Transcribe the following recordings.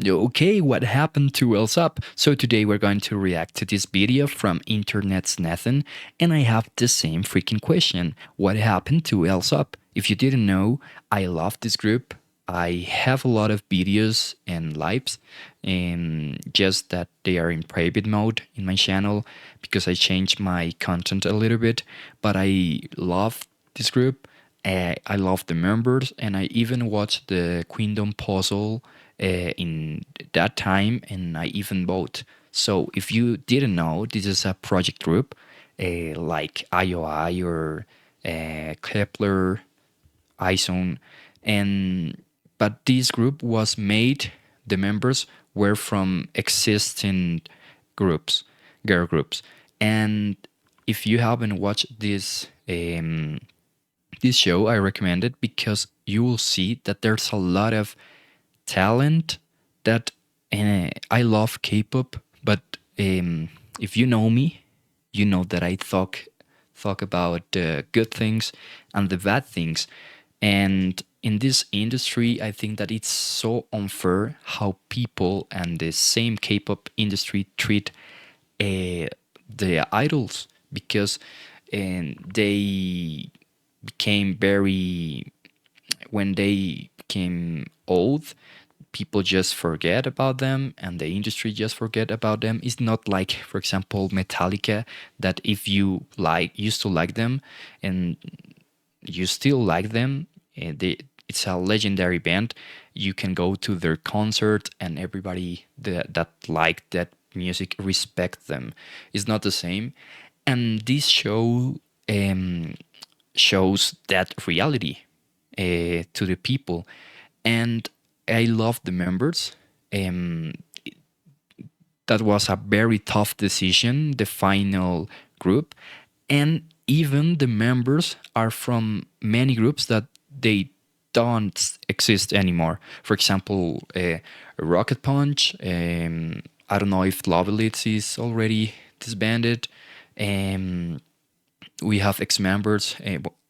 Okay, what happened to EL7Z UP? So today we're going to react to this video from internetsnathan, and I have the same freaking question. What happened to EL7Z UP? If you didn't know, I love this group. I have a lot of videos and lives, and just that they are in private mode in my channel because I changed my content a little bit, but I love this group. I love the members, and I even watched the Queendom Puzzle in that time, and I even bought. So if you didn't know, this is a project group like IOI or Kepler, iZone, and but this group was made. The members were from existing groups, girl groups, and if you haven't watched this show, I recommend it because you will see that there's a lot of talent that I love K-pop, but if you know me, you know that I talk about the good things and the bad things, and in this industry, I think that it's so unfair how people and the same K-pop industry treat the idols because they became very when they became old, people just forget about them and the industry just forget about them. It's not like, for example, Metallica, that if you used to like them and you still like them, it's a legendary band. You can go to their concert and everybody that liked that music respect them. It's not the same. And this show shows that reality to the people. And I love the members. That was a very tough decision, the final group. And even the members are from many groups that they don't exist anymore. For example, Rocket Punch. I don't know if Lovelitz is already disbanded. We have ex-members,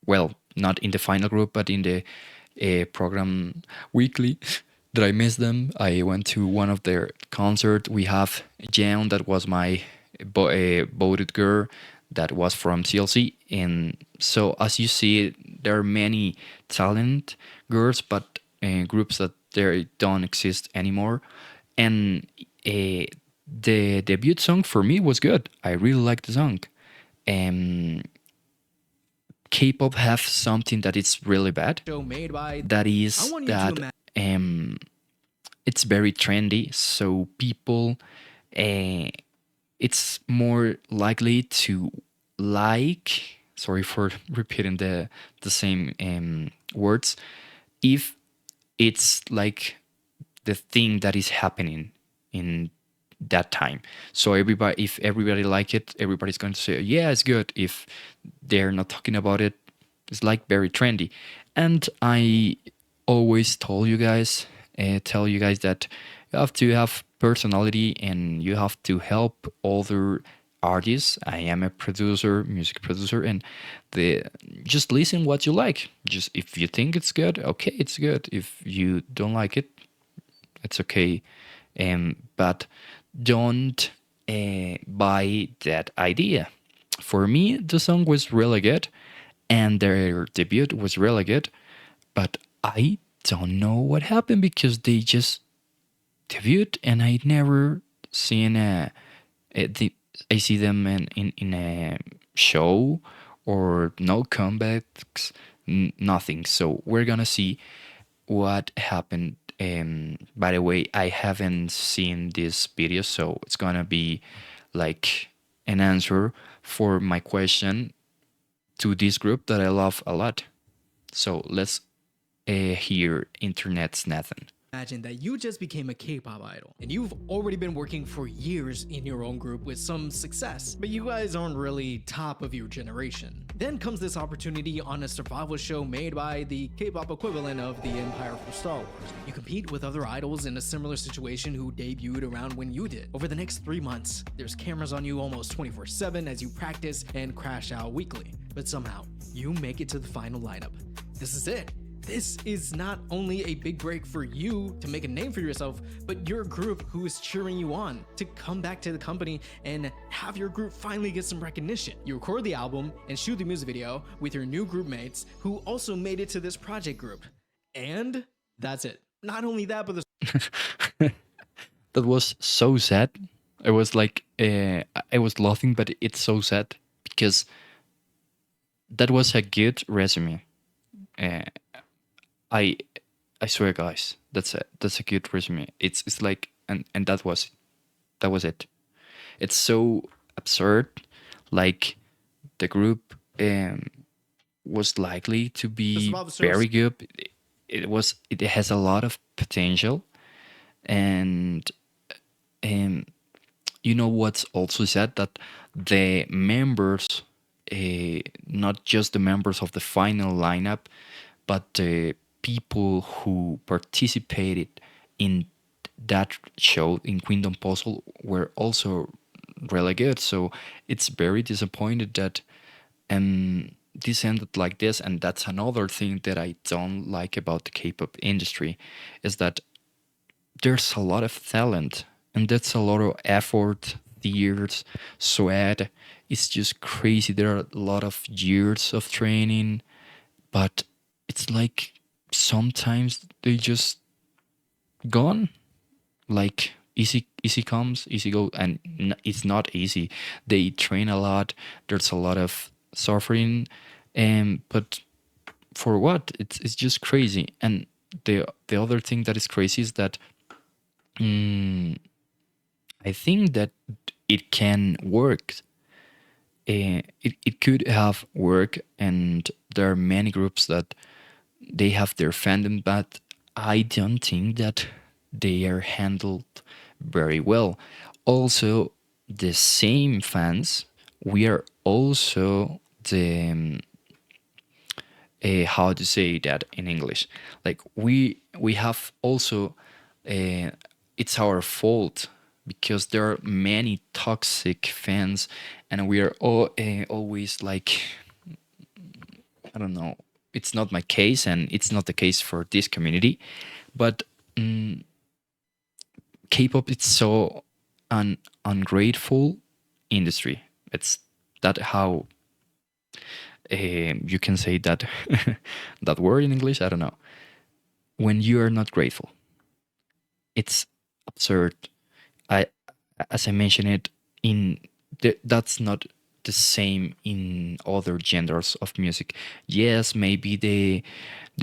well, not in the final group, but in the program weekly that I missed them. I went to one of their concerts. We have Jan, that was my voted girl, that was from CLC. And so as you see, there are many talent girls, but groups that they don't exist anymore. And the debut song for me was good. I really liked the song. K-pop have something that is really bad. That is that it's very trendy, so people it's more likely to like. Sorry for repeating the same words. If it's like the thing that is happening in that time. So if everybody like it, everybody's going to say, yeah, it's good. If they're not talking about it, it's like very trendy. And I always tell you guys that you have to have personality and you have to help other artists. I am a producer, music producer, and just listen what you like. Just if you think it's good, okay, it's good. If you don't like it, it's okay. But don't buy that idea. For me, the song was really good, and their debut was really good, but I don't know what happened because they just debuted, and I never seen I see them in a show or no comebacks, nothing. So we're gonna see what happened. By the way, I haven't seen this video, so it's gonna be like an answer for my question to this group that I love a lot. So let's hear internetsnathan. Imagine that you just became a K-pop idol and you've already been working for years in your own group with some success, but you guys aren't really top of your generation. Then comes this opportunity on a survival show made by the K-pop equivalent of the Empire from Star Wars. You compete with other idols in a similar situation who debuted around when you did. Over the next 3 months, there's cameras on you almost 24/7 as you practice and crash out weekly. But somehow, you make it to the final lineup. This is it. This is not only a big break for you to make a name for yourself, but your group who is cheering you on to come back to the company and have your group finally get some recognition. You record the album and shoot the music video with your new group mates who also made it to this project group. And that's it. Not only that, but the That was so sad. I was like, I was laughing, but it's so sad because that was a good resume. Uh, I I swear, guys, that's a good resume. It's like, and that was it. It's so absurd. Like the group was likely to be very good. It has a lot of potential, and you know what's also sad, that the members, not just the members of the final lineup, but the people who participated in that show in Queendom Puzzle were also really good. So it's very disappointed that this ended like this. And that's another thing that I don't like about the K-pop industry, is that there's a lot of talent and that's a lot of effort, years, sweat. It's just crazy. There are a lot of years of training, but it's like sometimes they just gone. Like easy comes, easy go, and it's not easy. They train a lot. There's a lot of suffering, but for what? It's just crazy. And the other thing that is crazy is that I think that it can work. It could have work, and there are many groups that they have their fandom, but I don't think that they are handled very well. Also, the same fans, we are also the how to say that in English? Like we have also it's our fault because there are many toxic fans, and we are always like, I don't know. It's not my case, and it's not the case for this community, but K-pop it's so an ungrateful industry. It's that how you can say that that word in English. I don't know. When you are not grateful, it's absurd. I, as I mentioned it, that's not the same in other genders of music. Yes, maybe they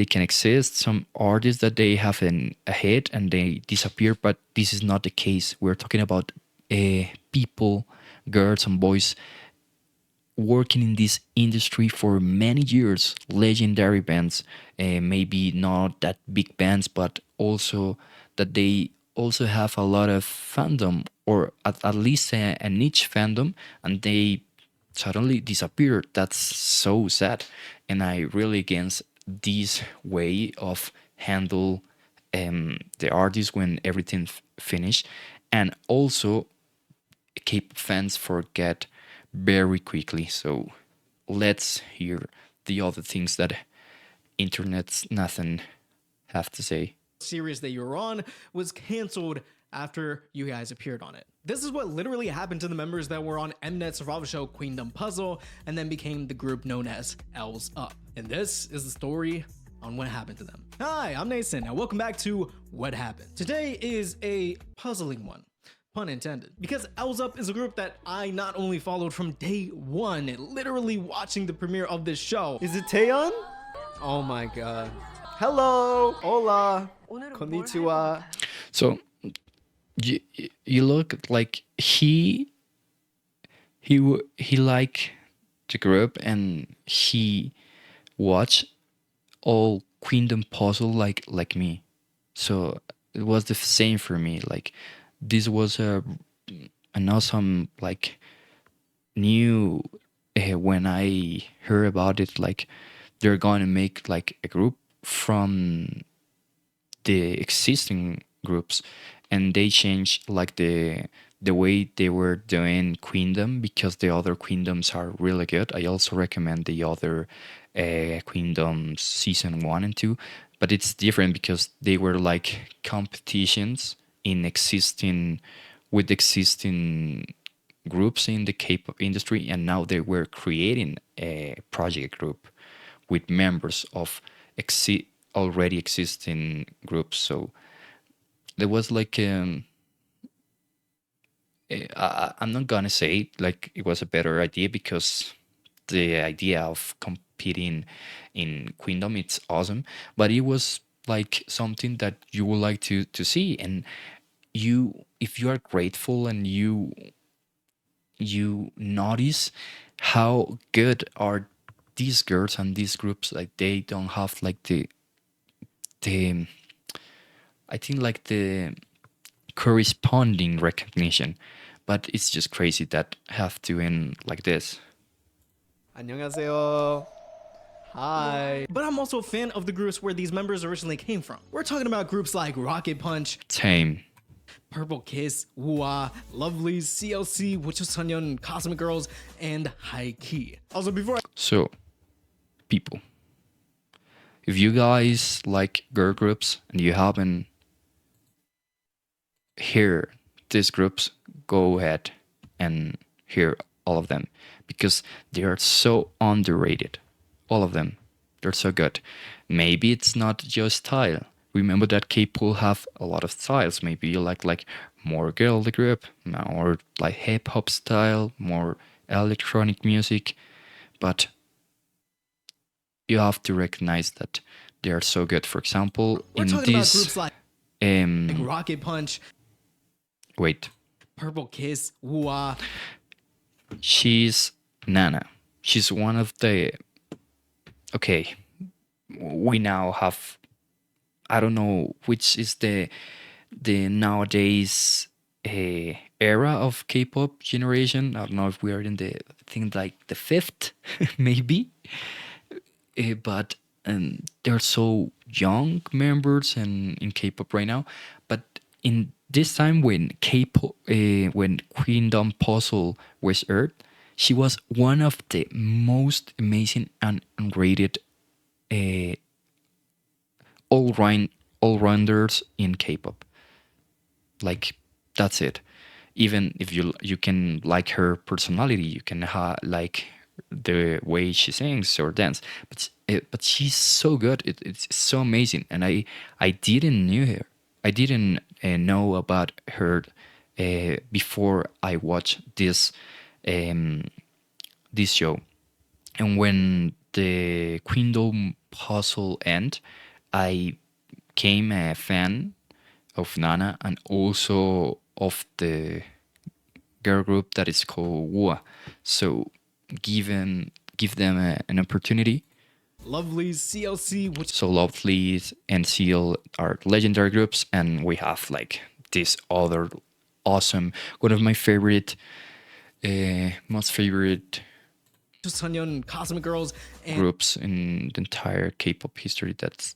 can exist some artists that they have a hit and they disappear, but this is not the case. We're talking about people, girls and boys working in this industry for many years, legendary bands, maybe not that big bands, but also that they also have a lot of fandom, or at least a niche fandom, and they suddenly disappear. That's so sad, and I really against this way of handle the artist when everything finished. And also K-pop fans forget very quickly. So let's hear the other things that internetsnathan have to say. series that you were on was canceled after you guys appeared on it. This is what literally happened to the members that were on Mnet's survival show Queendom Puzzle and then became the group known as EL7Z UP. And this is the story on what happened to them. Hi, I'm Nathan and welcome back to What Happened. Today is a puzzling one. Pun intended. Because EL7Z UP is a group that I not only followed from day one, literally watching the premiere of this show. Is it Taeyeon? Oh my god. Hello! Hola! Konnichiwa. So you look like he liked the group and he watched all Queendom Puzzle like me. So it was the same for me. Like this was an awesome like new when I heard about it, like they're going to make like a group from the existing groups, and they changed like the way they were doing Queendom, because the other Queendoms are really good. I also recommend the other Queendom season 1 and 2, but it's different because they were like competitions in existing with existing groups in the K-pop industry, and now they were creating a project group with members of already existing groups. So there was like I'm not gonna say like it was a better idea, because the idea of competing in Queendom, it's awesome, but it was like something that you would like to see. And you, if you are grateful and you notice how good are these girls and these groups, like they don't have like the I think like the corresponding recognition, but it's just crazy that have to end like this. 안녕하세요. Hi. But I'm also a fan of the groups where these members originally came from. We're talking about groups like Rocket Punch, Same. Purple Kiss, Woo-ah, Lovelyz, CLC, Sonyeon, Cosmic Girls, and High Key. Also, before I So, people, if you guys like girl groups and you haven't heard these groups, go ahead and hear all of them, because they are so underrated. All of them. They're so good. Maybe it's not your style. Remember that K-pop have a lot of styles. Maybe you like more girl group, or like hip hop style, more electronic music, but you have to recognize that they are so good. For example, we're in talking about this groups like Rocket Punch, wait, Purple Kiss, Woo-ah. she's Nana. She's one of the, okay, we now have, I don't know which is the nowadays era of K-pop generation. I don't know if we are in the, I think like the 5th maybe, but they're so young members and in K-pop right now. But in this time when K-pop, when Queendom Puzzle was aired, she was one of the most amazing and unrated all-rounders in K-pop. Like, that's it. Even if you can like her personality, you can like the way she sings or dance, but she's so good. It's so amazing, and I didn't knew her. I didn't know about her before I watched this show. And when the Queendom Puzzle end, I became a fan of Nana and also of the girl group that is called Woo-ah. So give them an opportunity. Lovelyz, CLC, So Lovelyz and CL are legendary groups, and we have like this other awesome, one of my favorite, most favorite Sonyeon, Cosmic Girls, and groups in the entire K-pop history. That's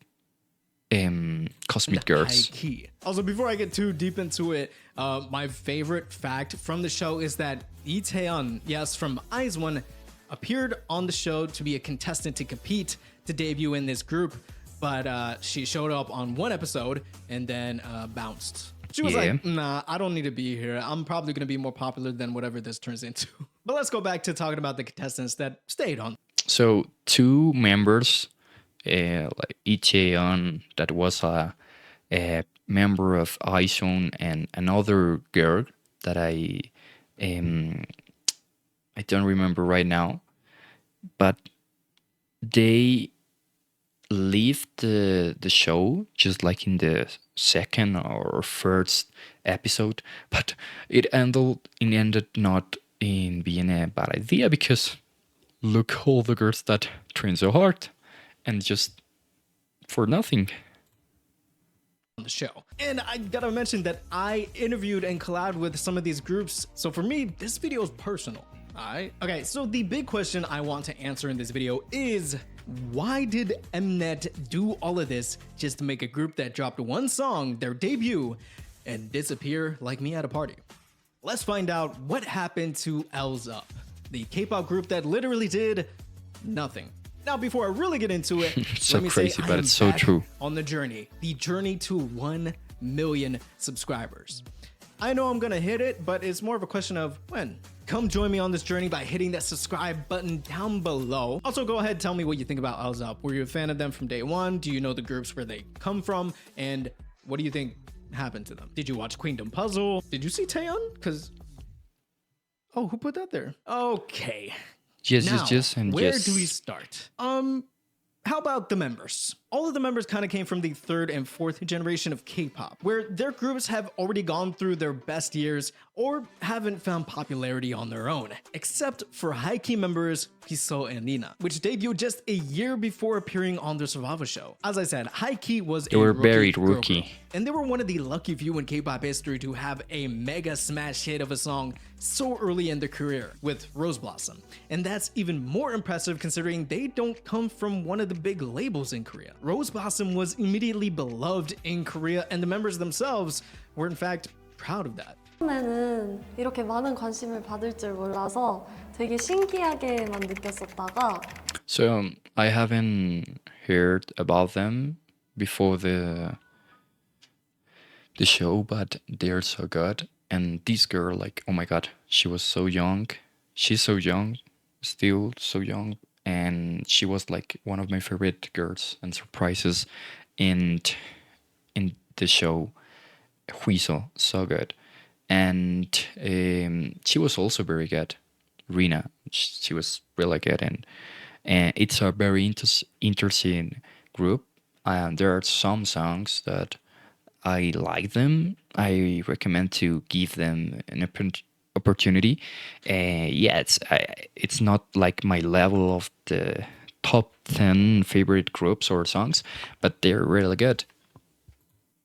Cosmic Girls. High Key. Also, before I get too deep into it, my favorite fact from the show is that Lee Taeyeon, yes, from IZ*ONE, appeared on the show to be a contestant to compete to debut in this group, but she showed up on one episode and then bounced. She was like, nah, I don't need to be here. I'm probably going to be more popular than whatever this turns into. But let's go back to talking about the contestants that stayed on. So 2 members, like Lee Taeyeon, that was a member of IZ*ONE, and another girl that I don't remember right now, but they leave the show just like in the 2nd or 1st episode, but it ended not in being a bad idea, because look all the girls that train so hard and just for nothing On the show. And I gotta mention that I interviewed and collabed with some of these groups, so for me this video is personal. Alright, okay, so the big question I want to answer in this video is, why did Mnet do all of this just to make a group that dropped one song, their debut, and disappear like me at a party? Let's find out what happened to EL7Z UP, the K-pop group that literally did nothing. Now, before I really get into it, So let me crazy, say I but am it's so back true. on the journey to 1 million subscribers. I know I'm gonna hit it, but it's more of a question of when. Come join me on this journey by hitting that subscribe button down below. Also, go ahead and tell me what you think about EL7Z UP. Were you a fan of them from day one? Do you know the groups where they come from? And what do you think happened to them? Did you watch Queendom Puzzle? Did you see Taeyeon? Because, oh, who put that there? Okay. Yes, Now, yes, and where yes. do we start? How about the members? All of the members kind of came from the 3rd and 4th generation of K-pop, where their groups have already gone through their best years or haven't found popularity on their own, except for high-key members Jisoo and Nina, which debuted just a year before appearing on the Survival Show. As I said, High-key was They were very girl rookie. group, and they were one of the lucky few in K-pop history to have a mega smash hit of a song so early in their career with Rose Blossom. And that's even more impressive considering they don't come from one of the big labels in Korea. Rose Blossom was immediately beloved in Korea, and the members themselves were in fact proud of that. 처음에는 이렇게 많은 관심을 받을 줄 몰라서 되게 신기하게만 느꼈었다가 So I haven't heard about them before the show, but they're so good. And this girl, like, oh my god, she was so young. She's so young, still so young, and she was like one of my favorite girls and surprises in the show. Huiso, so good, and she was also very good. Rina, she was really good, and it's a very interesting group. There are some songs that I like them. I recommend to give them an opportunity. Yeah, it's not like my level of the top 10 favorite groups or songs, but they're really good.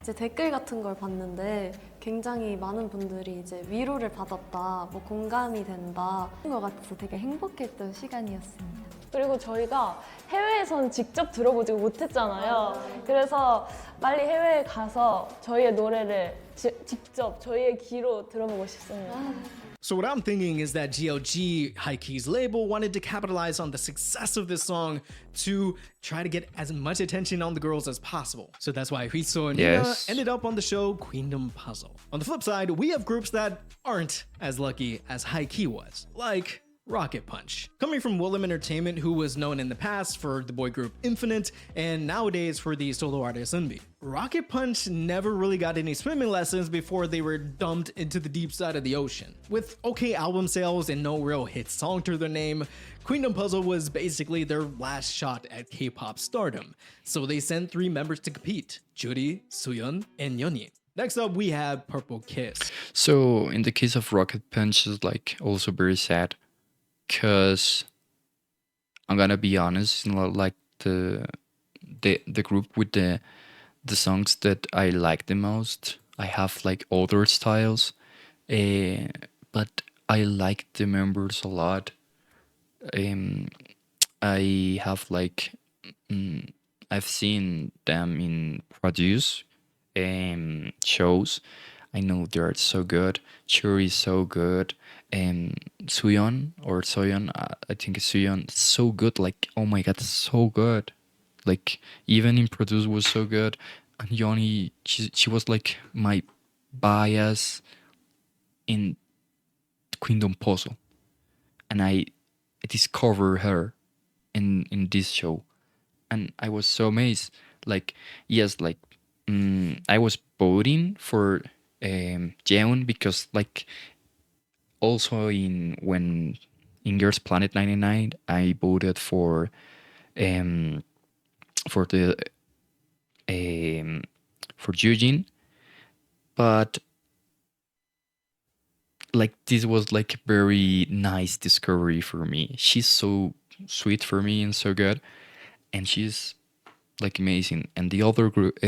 이제 댓글 같은 걸 봤는데 굉장히 많은 분들이 이제 위로를 받았다, 뭐 공감이 된다 그런 것 같아서 되게 행복했던 시간이었습니다. 그리고 저희가 해외에선 직접 들어보지 못했잖아요. 그래서 빨리 해외에 가서 저희의 노래를 직접 저희의 귀로 들어보고 싶습니다. So what I'm thinking is that GLG, High-key's label, wanted to capitalize on the success of this song to try to get as much attention on the girls as possible. So that's why Jisoo and Nina Yes. ended up on the show Queendom Puzzle. On the flip side, we have groups that aren't as lucky as High-key was, like Rocket Punch. Coming from Willem Entertainment, who was known in the past for the boy group Infinite and nowadays for the solo artist Eunbi. Rocket Punch never really got any swimming lessons before they were dumped into the deep side of the ocean. With okay album sales and no real hit song to their name, Queendom Puzzle was basically their last shot at K-pop stardom. So they sent 3 members to compete: Juri, Suyeon, and Yeonjin. Next up, we have Purple Kiss. So in the case of Rocket Punch, is like also very sad, because I'm gonna be honest, it's not like the group with the songs that I like the most. I have like other styles, but I like the members a lot. I have like I've seen them in produce shows. I know they're so good. Churi is so good. Suyeon or Soyeon, I think it's Suyeon, so good. Like, oh my god, so good. Like, even in produce was so good. And Yoni, she was like my bias in Queendom Puzzle, and I discovered her in this show, and I was so amazed. Like, yes, like I was voting for Jeon because like also in Girls Planet 99 I voted for the for Eugene, but like this was like a very nice discovery for me. She's so sweet for me and so good, and she's like amazing. And the other group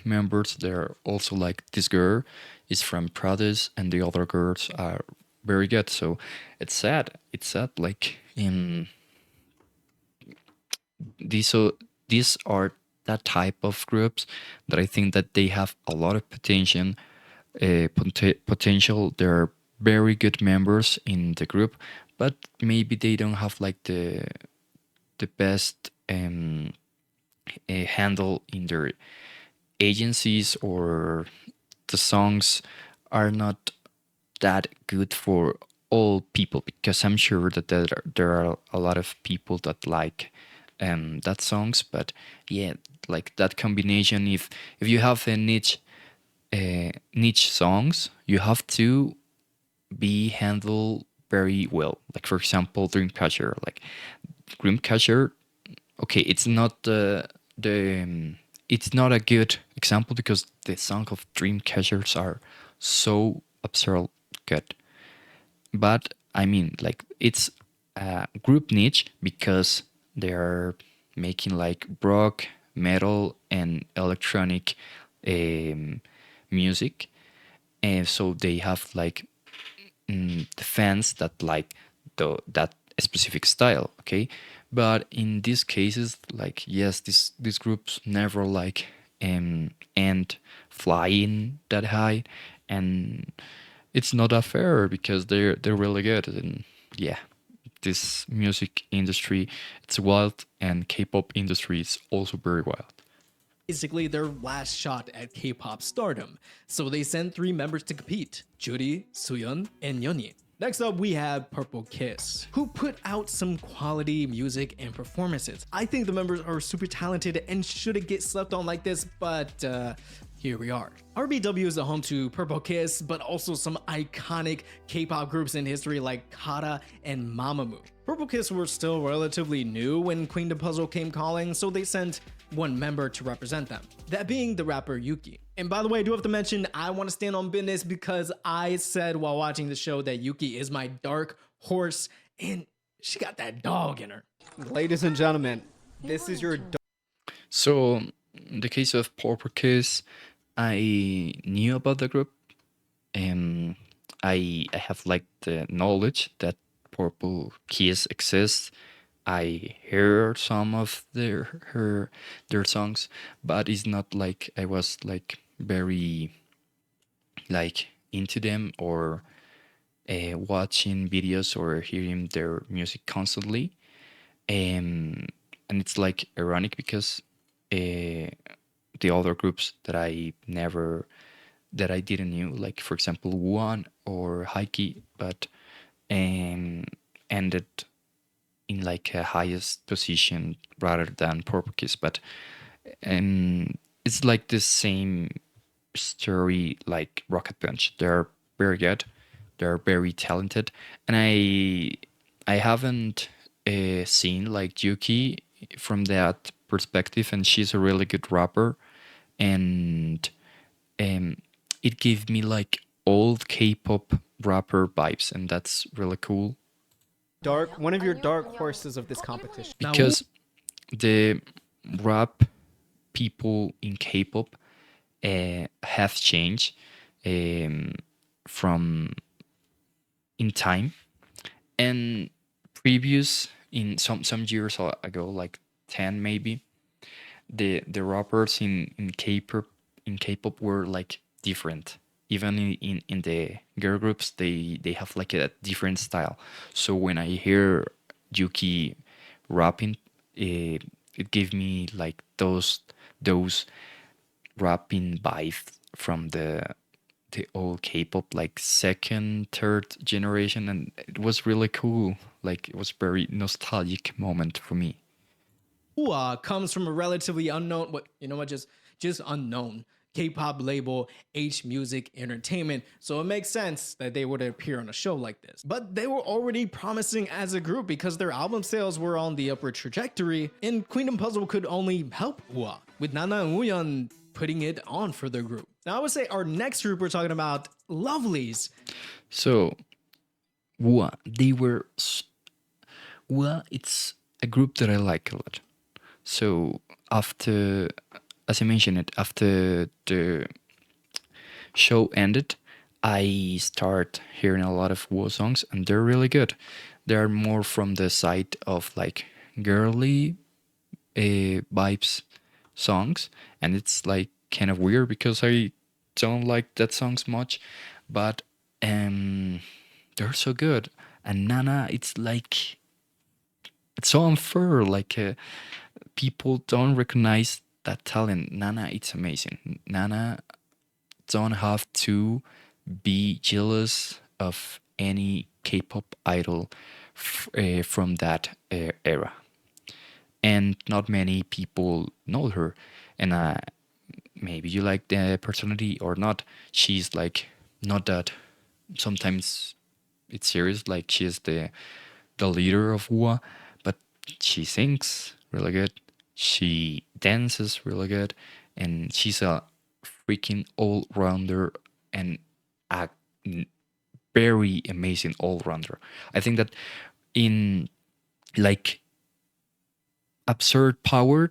members, they're also like, this girl is from Pradesh and the other girls are very good. So it's sad like in these are that type of groups that I think that they have a lot of potential. They're very good members in the group, but maybe they don't have like the best um, handle in their agencies, or the songs are not that good for all people, because I'm sure that there are a lot of people that like that songs. But yeah, like that combination, if you have a niche songs, you have to be handled very well. Like for example, Dreamcatcher. Like Dreamcatcher, okay, it's not it's not a good example because the song of Dreamcatchers are so absurd good. But I mean, like it's a group niche because they are making like rock, metal, and electronic um, music, and so they have like the fans that like that specific style. Okay, but in these cases, like yes, these groups never like end flying that high, and it's not that fair because they're really good. And yeah, this music industry, it's wild, and K-pop industry is also very wild. Basically their last shot at K-pop stardom, so they sent 3 members to compete: Juri, Suyeon, and Yeonmi. Next up, we have Purple Kiss, who put out some quality music and performances. I think the members are super talented and shouldn't get slept on like this, but here we are. RBW is the home to Purple Kiss, but also some iconic K-pop groups in history like Kara and Mamamoo. Purple Kiss were still relatively new when Queendom Puzzle came calling, so they sent 1 member to represent them, that being the rapper Yuki. And by the way, I do have to mention, I want to stand on business because I said while watching the show that Yuki is my dark horse, and she got that dog in her. Ladies and gentlemen, this is your So in the case of Purple Kiss, I knew about the group. I have like the knowledge that Purple Kiss exists. I hear some of their songs, but it's not like I was like very like into them, or watching videos or hearing their music constantly. And it's like ironic because the other groups that I didn't knew, like for example One or Heike, but ended in like a highest position rather than Purple Kiss. But it's like the same story like Rocket Punch. They're very good, they're very talented, and I haven't seen like Yuki from that perspective, and she's a really good rapper, and um, it gave me like old K-pop rapper vibes, and that's really cool one of your dark horses of this competition. Now, because the rap people in K-pop have changed from in time, and previous in some years ago, like 10 maybe, the rappers in K-pop were like different. Even in the girl groups, they have like a different style. So when I hear Yuki rapping, it gave me like those rapping vibes from the old K-pop, like second, third generation, and it was really cool. Like it was very nostalgic moment for me. Hua comes from a relatively unknown, just unknown K-pop label, H Music Entertainment, so it makes sense that they would appear on a show like this. But they were already promising as a group because their album sales were on the upward trajectory, and Queendom Puzzle could only help Hua, with Nana and Wooyeon putting it on for their group. Now I would say our next group, we're talking about Lovelies. So, Wua, Wua, it's a group that I like a lot. So after, as I mentioned it, after the show ended, I start hearing a lot of Wua songs, and they're really good. They're more from the side of like girly vibes songs, and it's like kind of weird because I don't like that songs much, but they're so good. And Nana, it's like it's so unfair. Like people don't recognize that talent. Nana, it's amazing. Nana don't have to be jealous of any K-pop idol from that era, and not many people know her. And maybe you like the personality or not. She's like not that. Sometimes it's serious. Like she's the leader of WUA, but she sings really good. She dances really good, and she's a freaking all rounder and a very amazing all rounder. I think that in like absurd power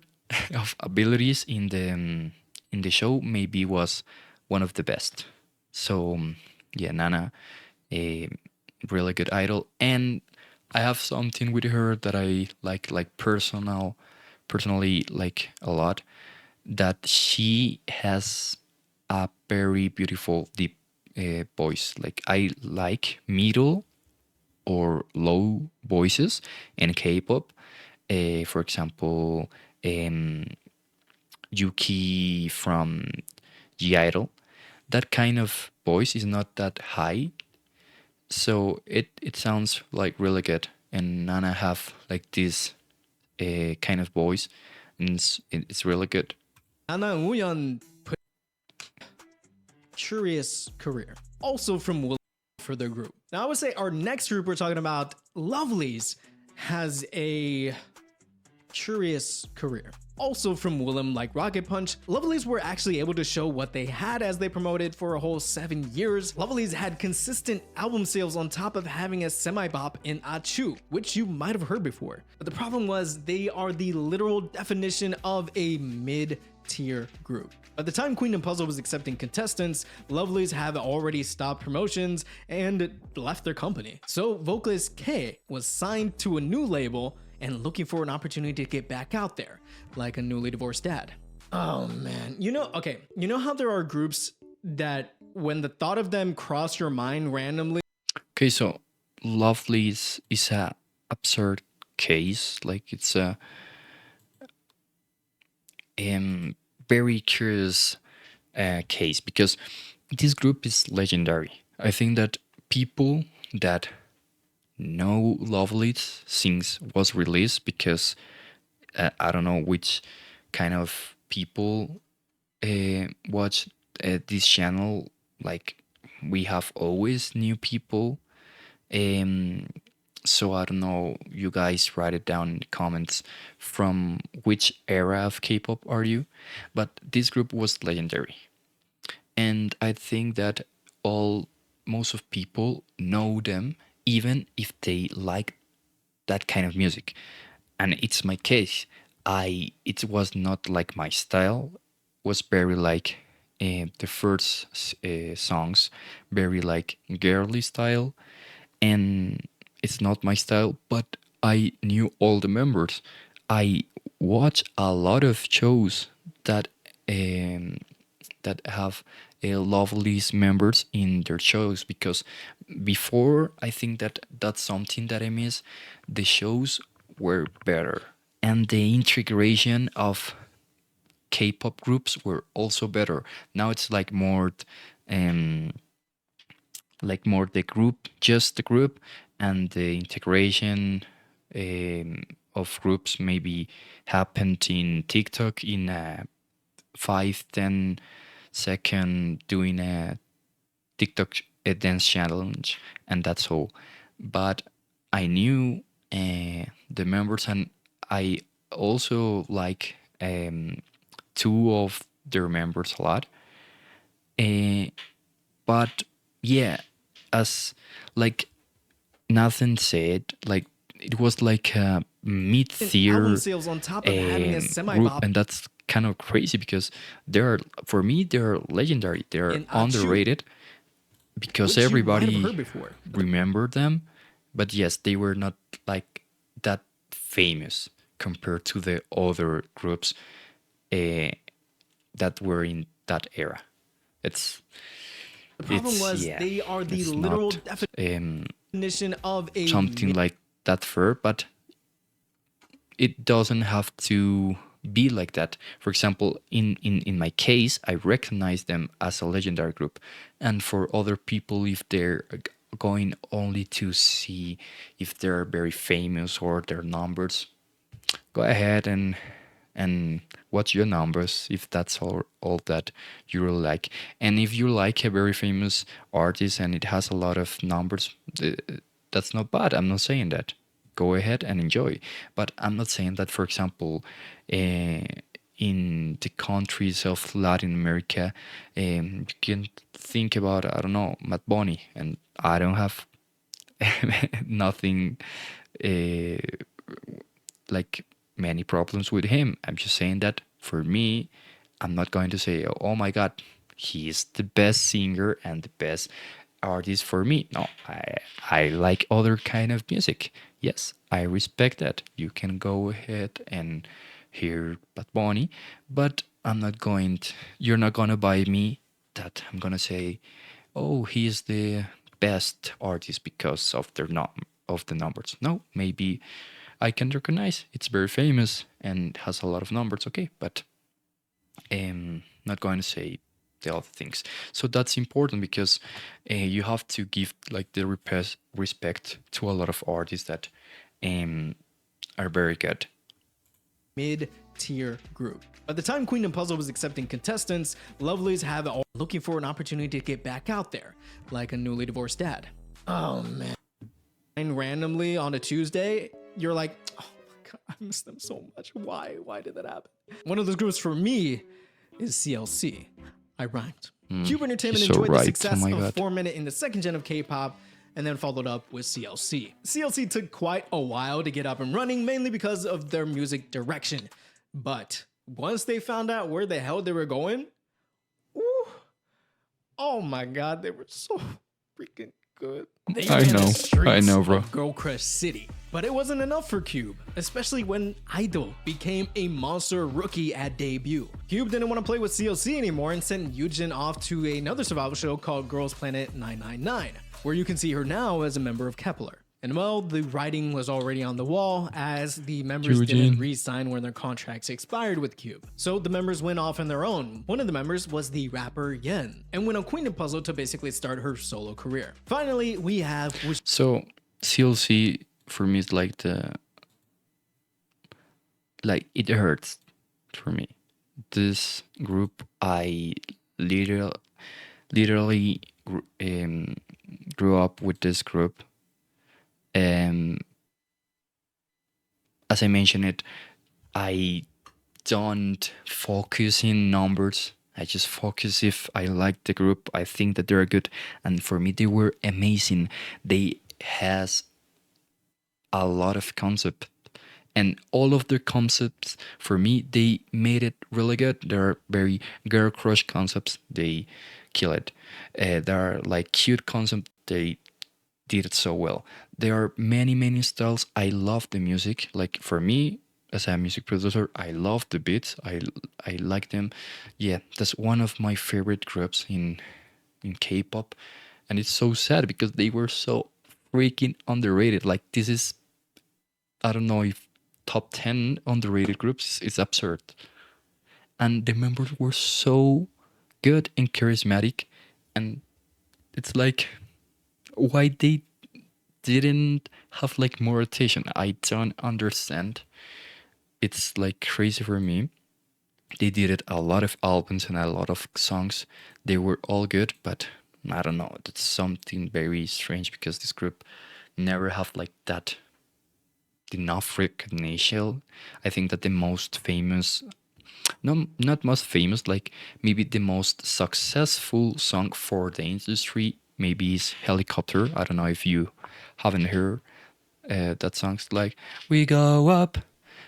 of abilities in the show, maybe was one of the best. So yeah, Nana, a really good idol, and I have something with her that I like personally like a lot. That she has a very beautiful deep voice. Like I like middle or low voices in K-pop. For example, um, Yuki from G-Idol. That kind of voice is not that high, so it sounds like really good. And Nana have like this kind of voice, and it's really good. Anna and Wooyeon put curious career, also from Will for their group. Now I would say our next group we're talking about, Lovelyz, has a curious career. Also from Willem like Rocket Punch, Lovelyz were actually able to show what they had as they promoted for a whole 7 years. Lovelyz had consistent album sales on top of having a semi-bop in Achu, which you might have heard before. But the problem was they are the literal definition of a mid-tier group. By the time Queendom Puzzle was accepting contestants, Lovelyz have already stopped promotions and left their company. So vocalist K was signed to a new label and looking for an opportunity to get back out there, like a newly divorced dad. Oh man, you know how there are groups that when the thought of them cross your mind randomly. Okay, so Lovely is a absurd case. Like it's a very curious case because this group is legendary. I think that people that know Lovely since was released, because I don't know which kind of people watch this channel. Like we have always new people. So I don't know, you guys write it down in the comments from which era of K-pop are you, but this group was legendary. And I think that most of people know them even if they like that kind of music. And it's my case. It was not like my style, was very like the first songs, very like girly style, and it's not my style, but I knew all the members. I watch a lot of shows that have Lovelyz members in their shows, because before, I think that's something that I miss. The shows were better, and the integration of K-pop groups were also better. Now it's like more the group, just the group, and the integration of groups maybe happened in TikTok in a 5-10 second doing a TikTok dance challenge, and that's all. But I knew the members, and I also like two of their members a lot. But yeah, as like Nathan said, like it was like a mid-tier Album sales on top of having a group, semi-bop and that's kind of crazy because for me they're legendary. They're in Achu, underrated because which you might have everybody heard before. remember them, but yes, they were not like that famous compared to the other groups that were in that era. It's The problem was yeah, they are the it's literal not definition of a something like that fair, but it doesn't have to be like that. For example, in my case, I recognize them as a legendary group, and for other people, if they're going only to see if they're very famous or their numbers, go ahead and watch your numbers if that's all that you really like. And if you like a very famous artist and it has a lot of numbers, that's not bad. I'm not saying that. Go ahead and enjoy. But I'm not saying that, for example, in the countries of Latin America, you can think about, I don't know, Matt Bunny, and I don't have nothing like many problems with him. I'm just saying that for me, I'm not going to say, oh my God, he's the best singer and the best artist for me. No, I like other kind of music. Yes, I respect that. You can go ahead and hear Bad Bunny, but I'm not going to, you're not gonna buy me that I'm gonna say, oh, he's the best artist because of their of the numbers. No, maybe I can recognize it's very famous and has a lot of numbers. Okay, but not going to say the other things. So that's important because you have to give like the respect to a lot of artists that are very good. Mid-tier group. By the time Queendom Puzzle was accepting contestants, Lovelies have all looking for an opportunity to get back out there, like a newly divorced dad. Oh man. And randomly on a Tuesday, you're like, oh my God, I miss them so much. Why? Why did that happen? One of those groups for me is CLC. I rhymed. Cube Entertainment you're so enjoyed the right. success Oh my of God. 4 Minute in the second gen of K-pop, and then followed up with CLC. CLC took quite a while to get up and running, mainly because of their music direction. But once they found out where the hell they were going, ooh, oh my God, they were so freaking good. They I ran the know, streets bro. of Girl Crush City. But it wasn't enough for Cube, especially when Idol became a monster rookie at debut. Cube didn't want to play with CLC anymore and sent Yujin off to another survival show called Girls Planet 999, where you can see her now as a member of Kepler. And well, the writing was already on the wall as the members didn't re-sign when their contracts expired with Cube. So the members went off on their own. One of the members was the rapper Yen, and went on Queendom Puzzle to basically start her solo career. Finally, we have... So CLC for me is like it hurts for me. This group, I literally grew up with this group. As I mentioned it, I don't focus in numbers. I just focus if I like the group, I think that they're good, and for me they were amazing. They has a lot of concept, and all of their concepts for me they made it really good. They're very girl crush concepts. They kill it. They're like cute concepts. They did it so well. There are many styles. I love the music. Like for me, as a music producer, I love the beats. I like them. Yeah, that's one of my favorite groups in K-pop, and it's so sad because they were so freaking underrated. Like this is, I don't know if top 10 underrated groups. It's absurd, and the members were so good and charismatic, and it's like, why they didn't have like more attention, I don't understand. It's like crazy for me. They did it a lot of albums and a lot of songs. They were all good, but I don't know. That's something very strange because this group never have like that enough recognition. I think that the most famous, no, not most famous, like maybe the most successful song for the industry maybe is Helicopter. I don't know if you haven't heard that song's like, we go up,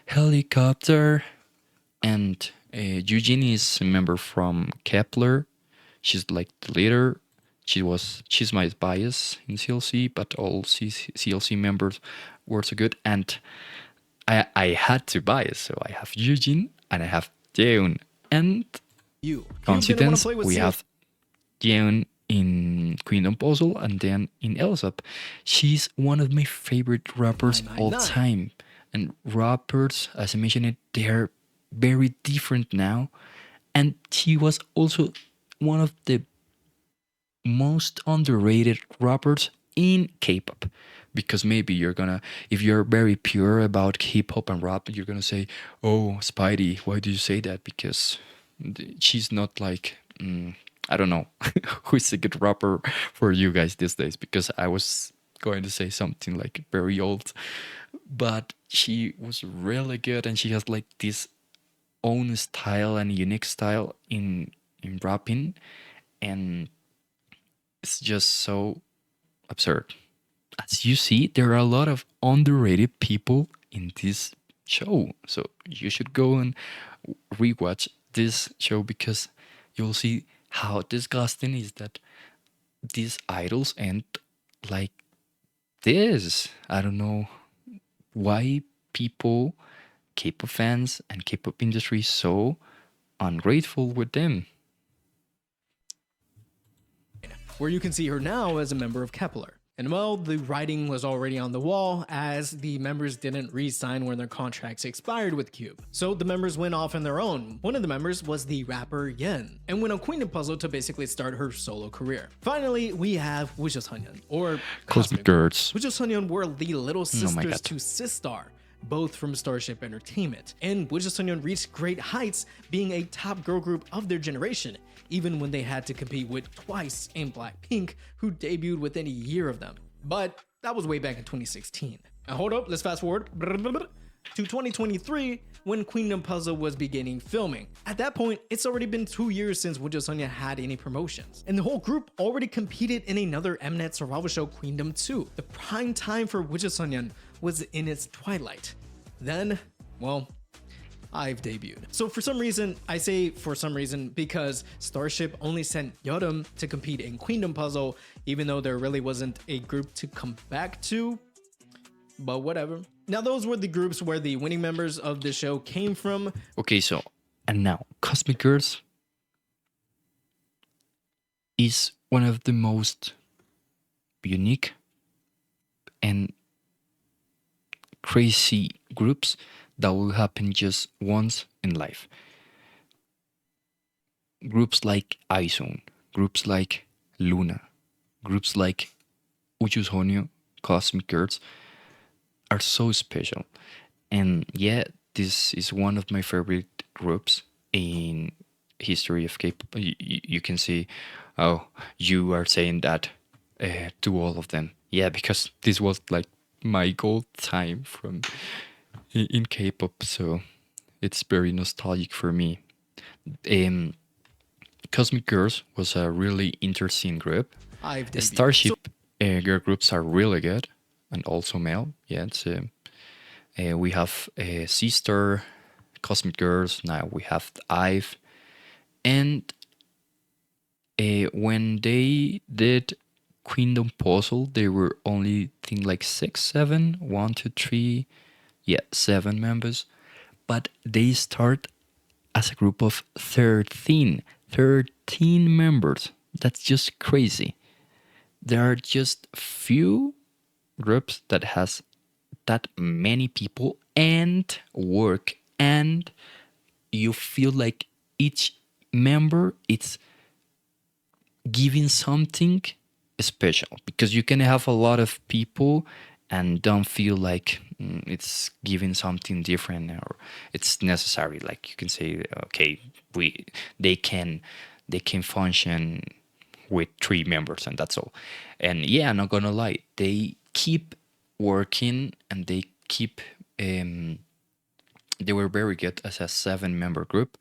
helicopter. And Eugenie is a member from Kepler. She's like the leader. She's my bias in CLC, but all CLC members were so good. And I had to bias, so I have Eugene and I have Jeon. And coincidence, we have Jeon in Queendom Puzzle and then in EL7Z UP. She's one of my favorite rappers all time. and rappers, as I mentioned it, they are very different now. And she was also one of the most underrated rappers in K-pop, because maybe you're gonna, if you're very pure about hip hop and rap, you're gonna say, "Oh, Spidey, why do you say that?" Because she's not like, I don't know, who's a good rapper for you guys these days. Because I was going to say something like very old, but she was really good, and she has like this own style and unique style in rapping, and it's just so absurd. As you see, there are a lot of underrated people in this show. So you should go and rewatch this show, because you'll see how disgusting is that these idols end like this. I don't know why people, K-pop fans and K-pop industry, is so ungrateful with them. where you can see her now as a member of Kepler. And well, the writing was already on the wall, as the members didn't re-sign when their contracts expired with Cube. So the members went off on their own. One of the members was the rapper Yen, and went on Queendom Puzzle to basically start her solo career. Finally, we have Wooja or Cosmic Girls. Wooja were the little my sisters God. to Sistar, both from Starship Entertainment. And Wooja reached great heights, being a top girl group of their generation, even when they had to compete with Twice and Blackpink, who debuted within a year of them. But that was way back in 2016. Now hold up, let's fast forward to 2023, when Queendom Puzzle was beginning filming. At that point, it's already been 2 years since Wooja had any promotions, and the whole group already competed in another Mnet survival show, Queendom 2. The prime time for Wooja was in its twilight. Then, well, I've debuted. So for some reason, I say for some reason because Starship only sent Yodam to compete in Queendom Puzzle, even though there really wasn't a group to come back to, but whatever. Now those were the groups where the winning members of the show came from. Okay, so, and now, Cosmic Girls is one of the most unique and crazy groups that will happen just once in life. Groups like iZone, groups like Luna, groups like Uchus Honyo, Cosmic Girls are so special. And yeah, this is one of my favorite groups in history of K-pop. You can see, oh, you are saying that to all of them. Yeah, because this was like my gold time from in K-pop, so it's very nostalgic for me. Cosmic Girls was a really interesting group. I've debuted. Starship girl groups are really good, and also male. Yeah, it's we have Sister, Cosmic Girls. Now we have IVE, and when they did Queendom Puzzle, they were only think like 6, 7, 1, 2, 3, yeah, 7 members, but they start as a group of 13 members. That's just crazy. There are just few groups that has that many people and work, and you feel like each member it's giving something special, because you can have a lot of people and don't feel like it's giving something different or it's necessary. Like you can say, okay, they can function with 3 members and that's all. And yeah, I'm not gonna lie, they keep working and they keep they were very good as a 7-member group,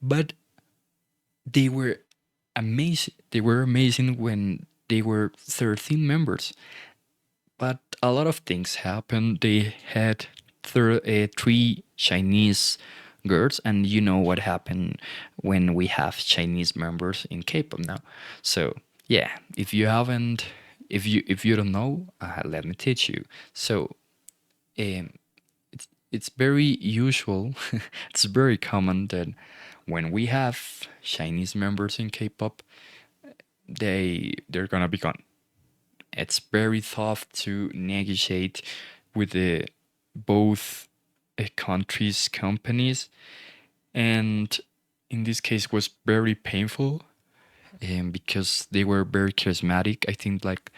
but they were amazing. They were amazing when they were 13 members. But a lot of things happened. They had 3 Chinese girls, and you know what happened when we have Chinese members in K-pop now. So yeah, if you don't know, let me teach you. So it's very usual, it's very common that when we have Chinese members in K-pop, they're gonna be gone. It's very tough to negotiate with the both countries, companies, and in this case was very painful, because they were very charismatic. I think like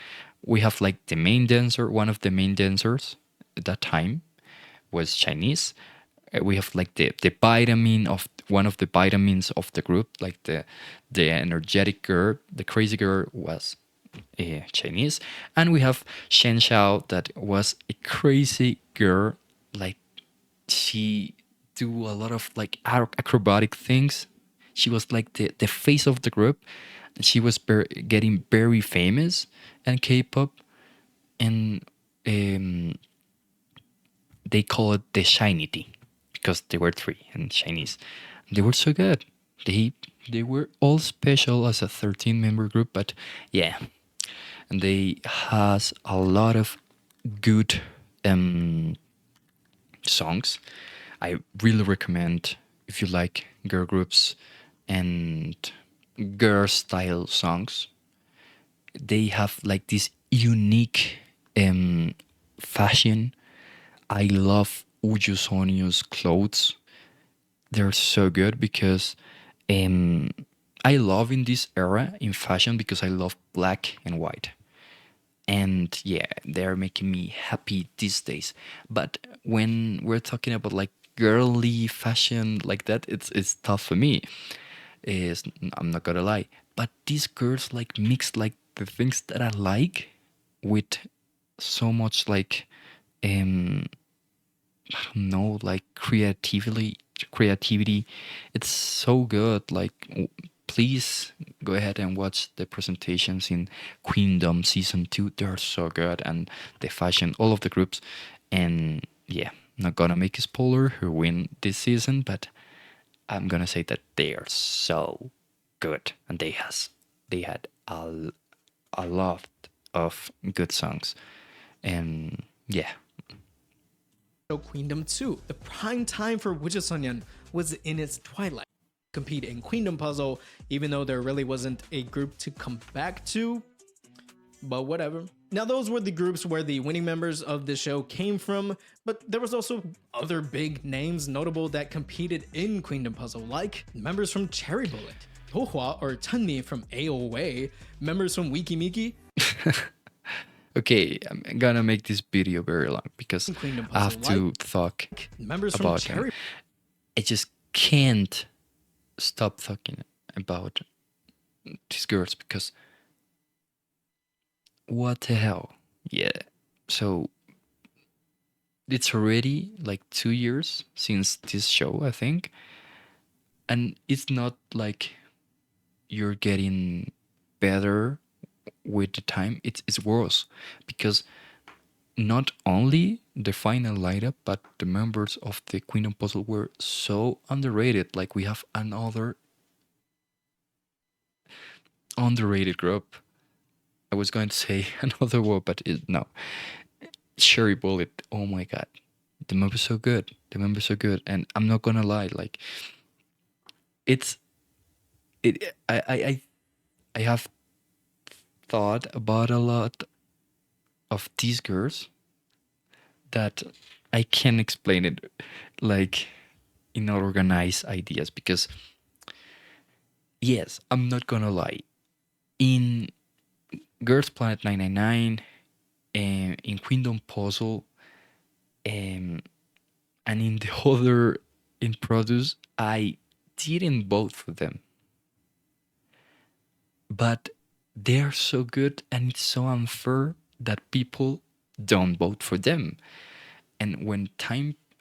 we have like the main dancer, one of the main dancers at that time was Chinese. We have like the vitamin of one of the vitamins of the group, like the energetic girl, the crazy girl was Chinese, and we have Shen Xiao that was a crazy girl, like she do a lot of like acrobatic things. She was like the face of the group, and she was getting very famous in K-pop, and they call it the Shinity because they were three and Chinese. They were so good. They were all special as a 13-member group, but yeah, and they has a lot of good songs. I really recommend if you like girl groups and girl style songs. They have like this unique fashion. I love Uju Sonio's clothes. They're so good because I love in this era in fashion because I love black and white. And yeah, they're making me happy these days. But when we're talking about like girly fashion like that, it's tough for me. Is I'm not gonna lie. But these girls like mix like the things that I like with so much like I don't know, like creativity. It's so good. Like please go ahead and watch the presentations in Queendom season 2. They're so good, and the fashion, all of the groups. And yeah, not gonna make a spoiler who win this season, but I'm gonna say that they are so good, and they had a lot of good songs. And yeah, Show Queendom 2. The prime time for Wujusonyeon was in its twilight. Compete in Queendom Puzzle, even though there really wasn't a group to come back to, but whatever. Now those were the groups where the winning members of the show came from, but there was also other big names notable that competed in Queendom Puzzle, like members from Cherry Bullet, Tohua or Chunmi from AOA, members from Wikimiki. okay, I'm gonna make this video very long because Queendom I have Puzzle, to talk members from about them. Cherry. I just can't stop talking about these girls because what the hell? Yeah. So it's already like 2 years since this show, I think. And it's not like you're getting better with the time, it's worse because not only the final lineup, but the members of the Queendom Puzzle were so underrated. Like we have another underrated group. I was going to say another word, but no. Cherry Bullet. Oh my god, the members so good. The members so good, and I'm not gonna lie. Like it's it. I have thought about a lot of these girls that I can't explain it like in organized ideas because yes, I'm not gonna lie. In Girls Planet 999 and in Queendom Puzzle and in the other in Produce, I didn't vote for them. But they're so good and it's so unfair that people don't vote for them. And when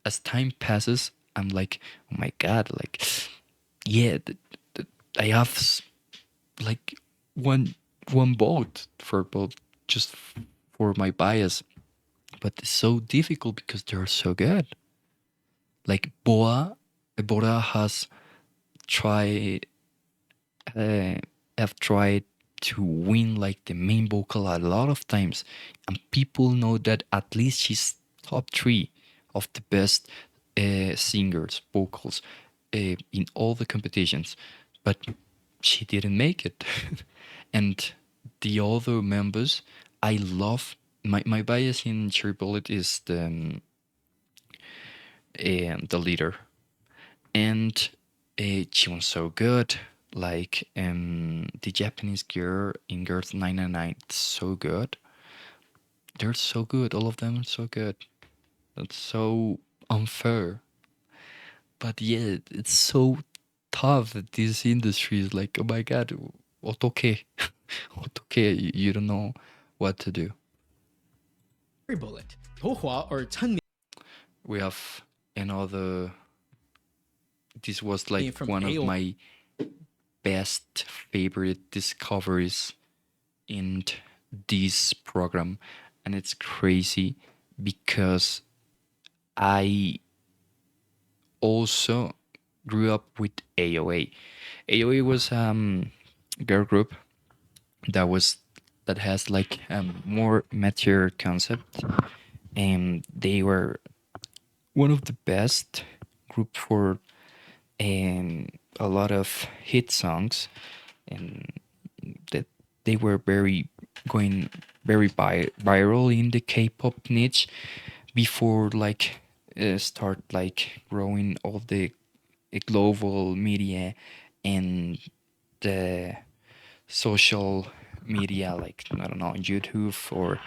as time passes, I'm like, oh my god, like, yeah, I have like one vote for both just for my bias, but it's so difficult because they're so good. Like Bora has tried have tried to win like the main vocal a lot of times, and people know that at least she's top 3 of the best singers vocals in all the competitions, but she didn't make it. And the other members, I love my bias in Cherry Bullet is the leader, and she was so good. Like the Japanese girl in Girls 999, so good. They're so good. All of them are so good. That's so unfair. But yeah, it's so tough that this industry is like, oh my god, otoke, otoke. You don't know what to do. bullet. Tohua or Chunmi We have another. This was like from one of AO. my best favorite discoveries in this program, and it's crazy because I also grew up with AOA. AOA was girl group that has like more mature concept, and they were one of the best group for a lot of hit songs, and that they were going very viral in the K-pop niche before like start like growing all the global media and the social media, like I don't know, YouTube or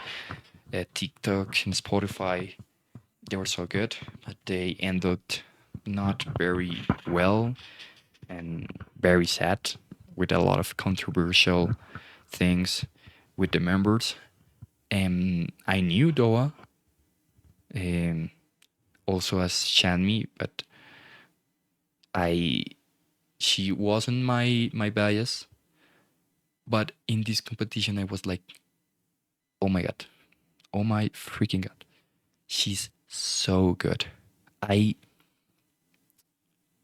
TikTok and Spotify. They were so good, but they ended not very well and very sad with a lot of controversial things with the members. And I knew Doa, um, also as Shanmi, but I she wasn't my bias. But in this competition, I was like, oh my god, oh my freaking god, she's so good. I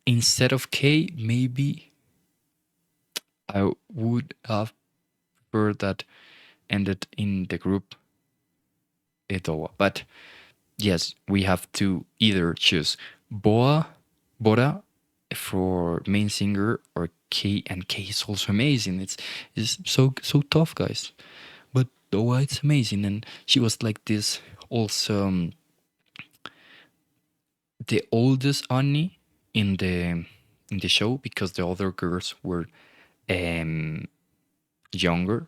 Instead of K, maybe I would have preferred that ended in the group Edoa. But yes, we have to either choose Bora for main singer or K, and K is also amazing. It's so tough, guys. But Doa, it's amazing, and she was like this also the oldest Annie in the show because the other girls were younger.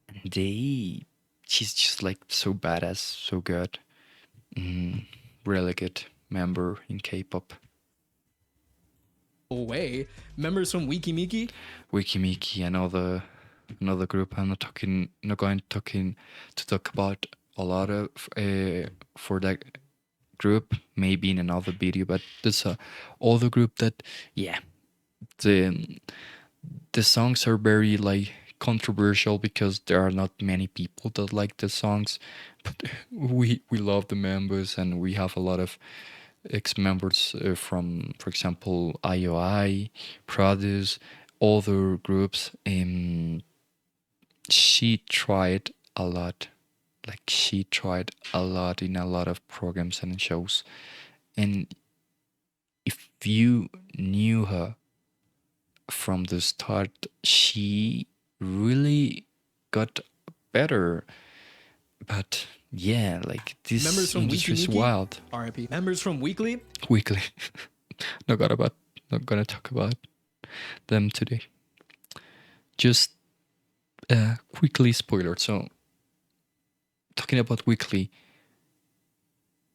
And she's just like so badass, so good. Really good member in K-pop. away. Members from Wikimiki. Wikimiki, another group. I'm not going to talk about a lot of for that group, maybe in another video. But there's a other group that, yeah, the songs are very like controversial because there are not many people that like the songs, but we love the members, and we have a lot of ex-members from, for example, IOI, Produce, other groups. She tried a lot, like she tried a lot in a lot of programs and shows, and if you knew her from the start, she really got better. But yeah, like this Members from industry is Wikimiki. wild. RIP. Members from Weekly. Weekly. not gonna talk about them today. Just quickly spoiler. So talking about Weekly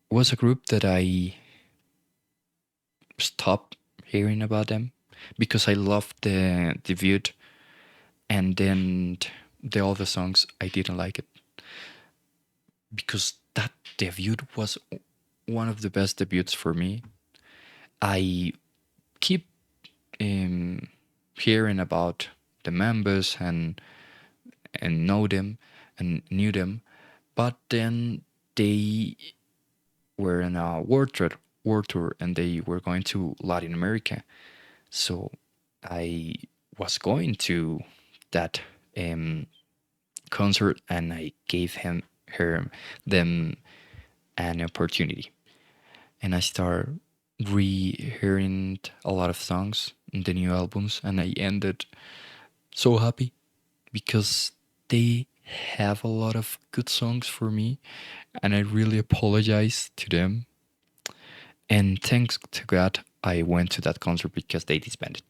was a group that I stopped hearing about them because I loved the debut, and then the other songs I didn't like it because that debut was one of the best debuts for me. I keep hearing about the members and know them and knew them, but then they were in a world tour and they were going to Latin America. So I was going to that concert, and I gave them an opportunity, and I started re-hearing a lot of songs in the new albums, and I ended so happy because they have a lot of good songs for me, and I really apologize to them. And thanks to God, I went to that concert because they disbanded.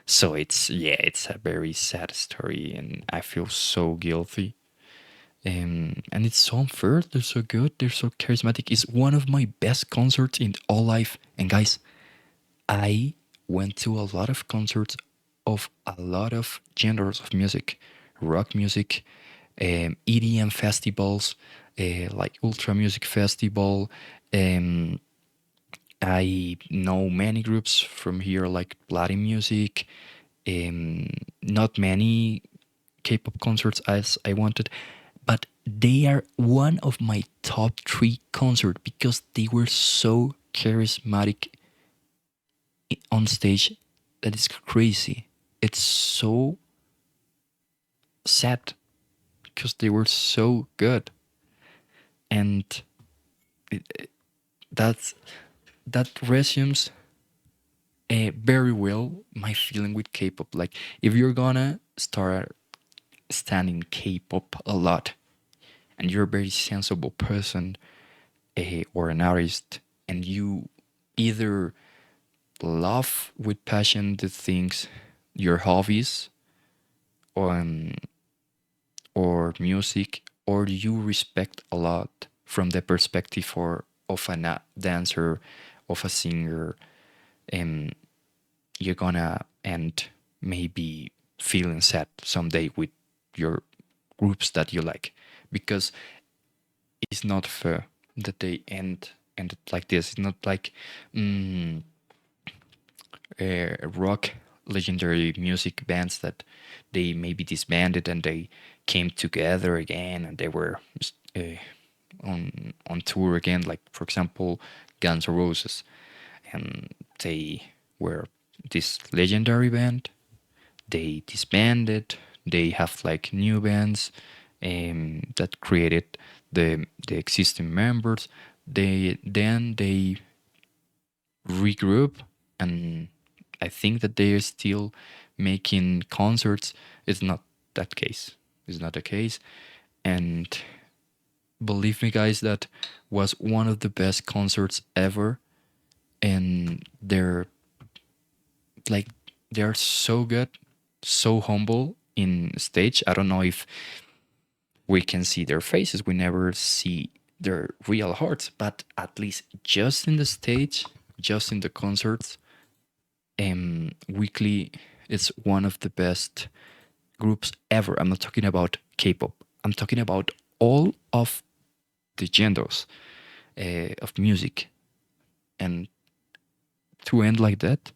So it's a very sad story, and I feel so guilty. And it's so unfair. They're so good. They're so charismatic. It's one of my best concerts in all life. And guys, I went to a lot of concerts of a lot of genres of music, rock music, EDM festivals, like Ultra Music Festival. Um, I know many groups from here, like Latin music. Not many K-pop concerts as I wanted, but they are one of my top 3 concerts because they were so charismatic on stage that is crazy. It's so sad because they were so good, and that's that resumes very well my feeling with K-pop. Like if you're gonna start studying K-pop a lot, and you're a very sensible person or an artist, and you either love with passion the things, your hobbies, or music, or you respect a lot from the perspective of a dancer, of a singer, and you're gonna end maybe feeling sad someday with your groups that you like, because it's not fair that they end like this. It's not like rock legendary music bands that they maybe disbanded and they came together again and they were on tour again, like for example Guns N' Roses, and they were this legendary band. They disbanded. They have like new bands that created the existing members. They regroup, and I think that they are still making concerts. It's not that case. It's not the case, and believe me, guys, that was one of the best concerts ever. And like they're so good, so humble in stage. I don't know if we can see their faces. We never see their real hearts, but at least just in the stage, just in the concerts, Weekly is one of the best groups ever. I'm not talking about K-pop. I'm talking about all of the genres of music, and to end like that,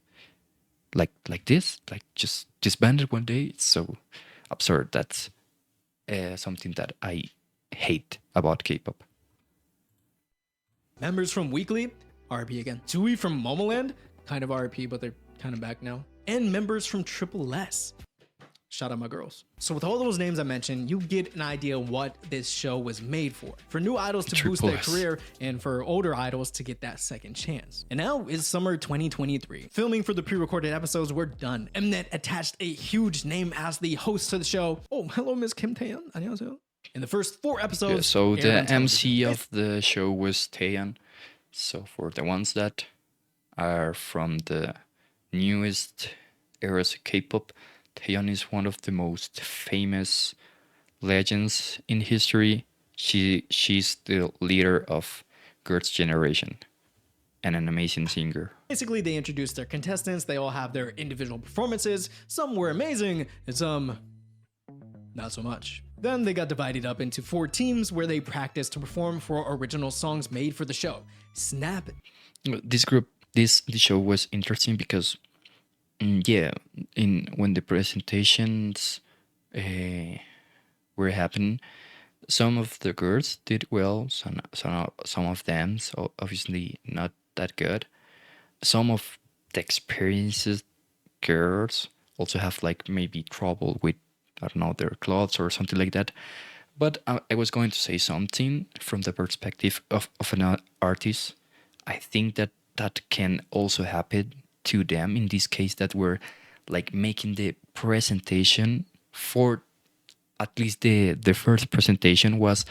like this, like just disbanded one day. It's so absurd. That's something that I hate about K-pop. Members from Weekly, RP again. Tui from Momoland, kind of RP, but they're kind of back now. And members from Triple S. Shout out my girls. So with all those names I mentioned, you get an idea what this show was made for. For new idols to boost their career and for older idols to get that second chance. And now is summer 2023. Filming for the pre-recorded episodes were done. Mnet attached a huge name as the host to the show. Oh, hello, Miss Kim Taeyeon. 안녕하세요. In the first 4 episodes. Yeah, so the MC of the show was Taeyeon. So for the ones that are from the newest eras of K-pop, Taeyeon is one of the most famous legends in history. She's the leader of Girls' Generation and an amazing singer. Basically, they introduced their contestants. They all have their individual performances. Some were amazing, and some not so much. Then they got divided up into 4 teams where they practiced to perform for original songs made for the show. Snap. This show was interesting because when the presentations were happening, some of the girls did well, some of them, so obviously not that good. Some of the experienced girls also have like maybe trouble with, I don't know, their clothes or something like that. But I was going to say something from the perspective of an artist. I think that can also happen to them in this case, that were like making the presentation for, at least the first presentation was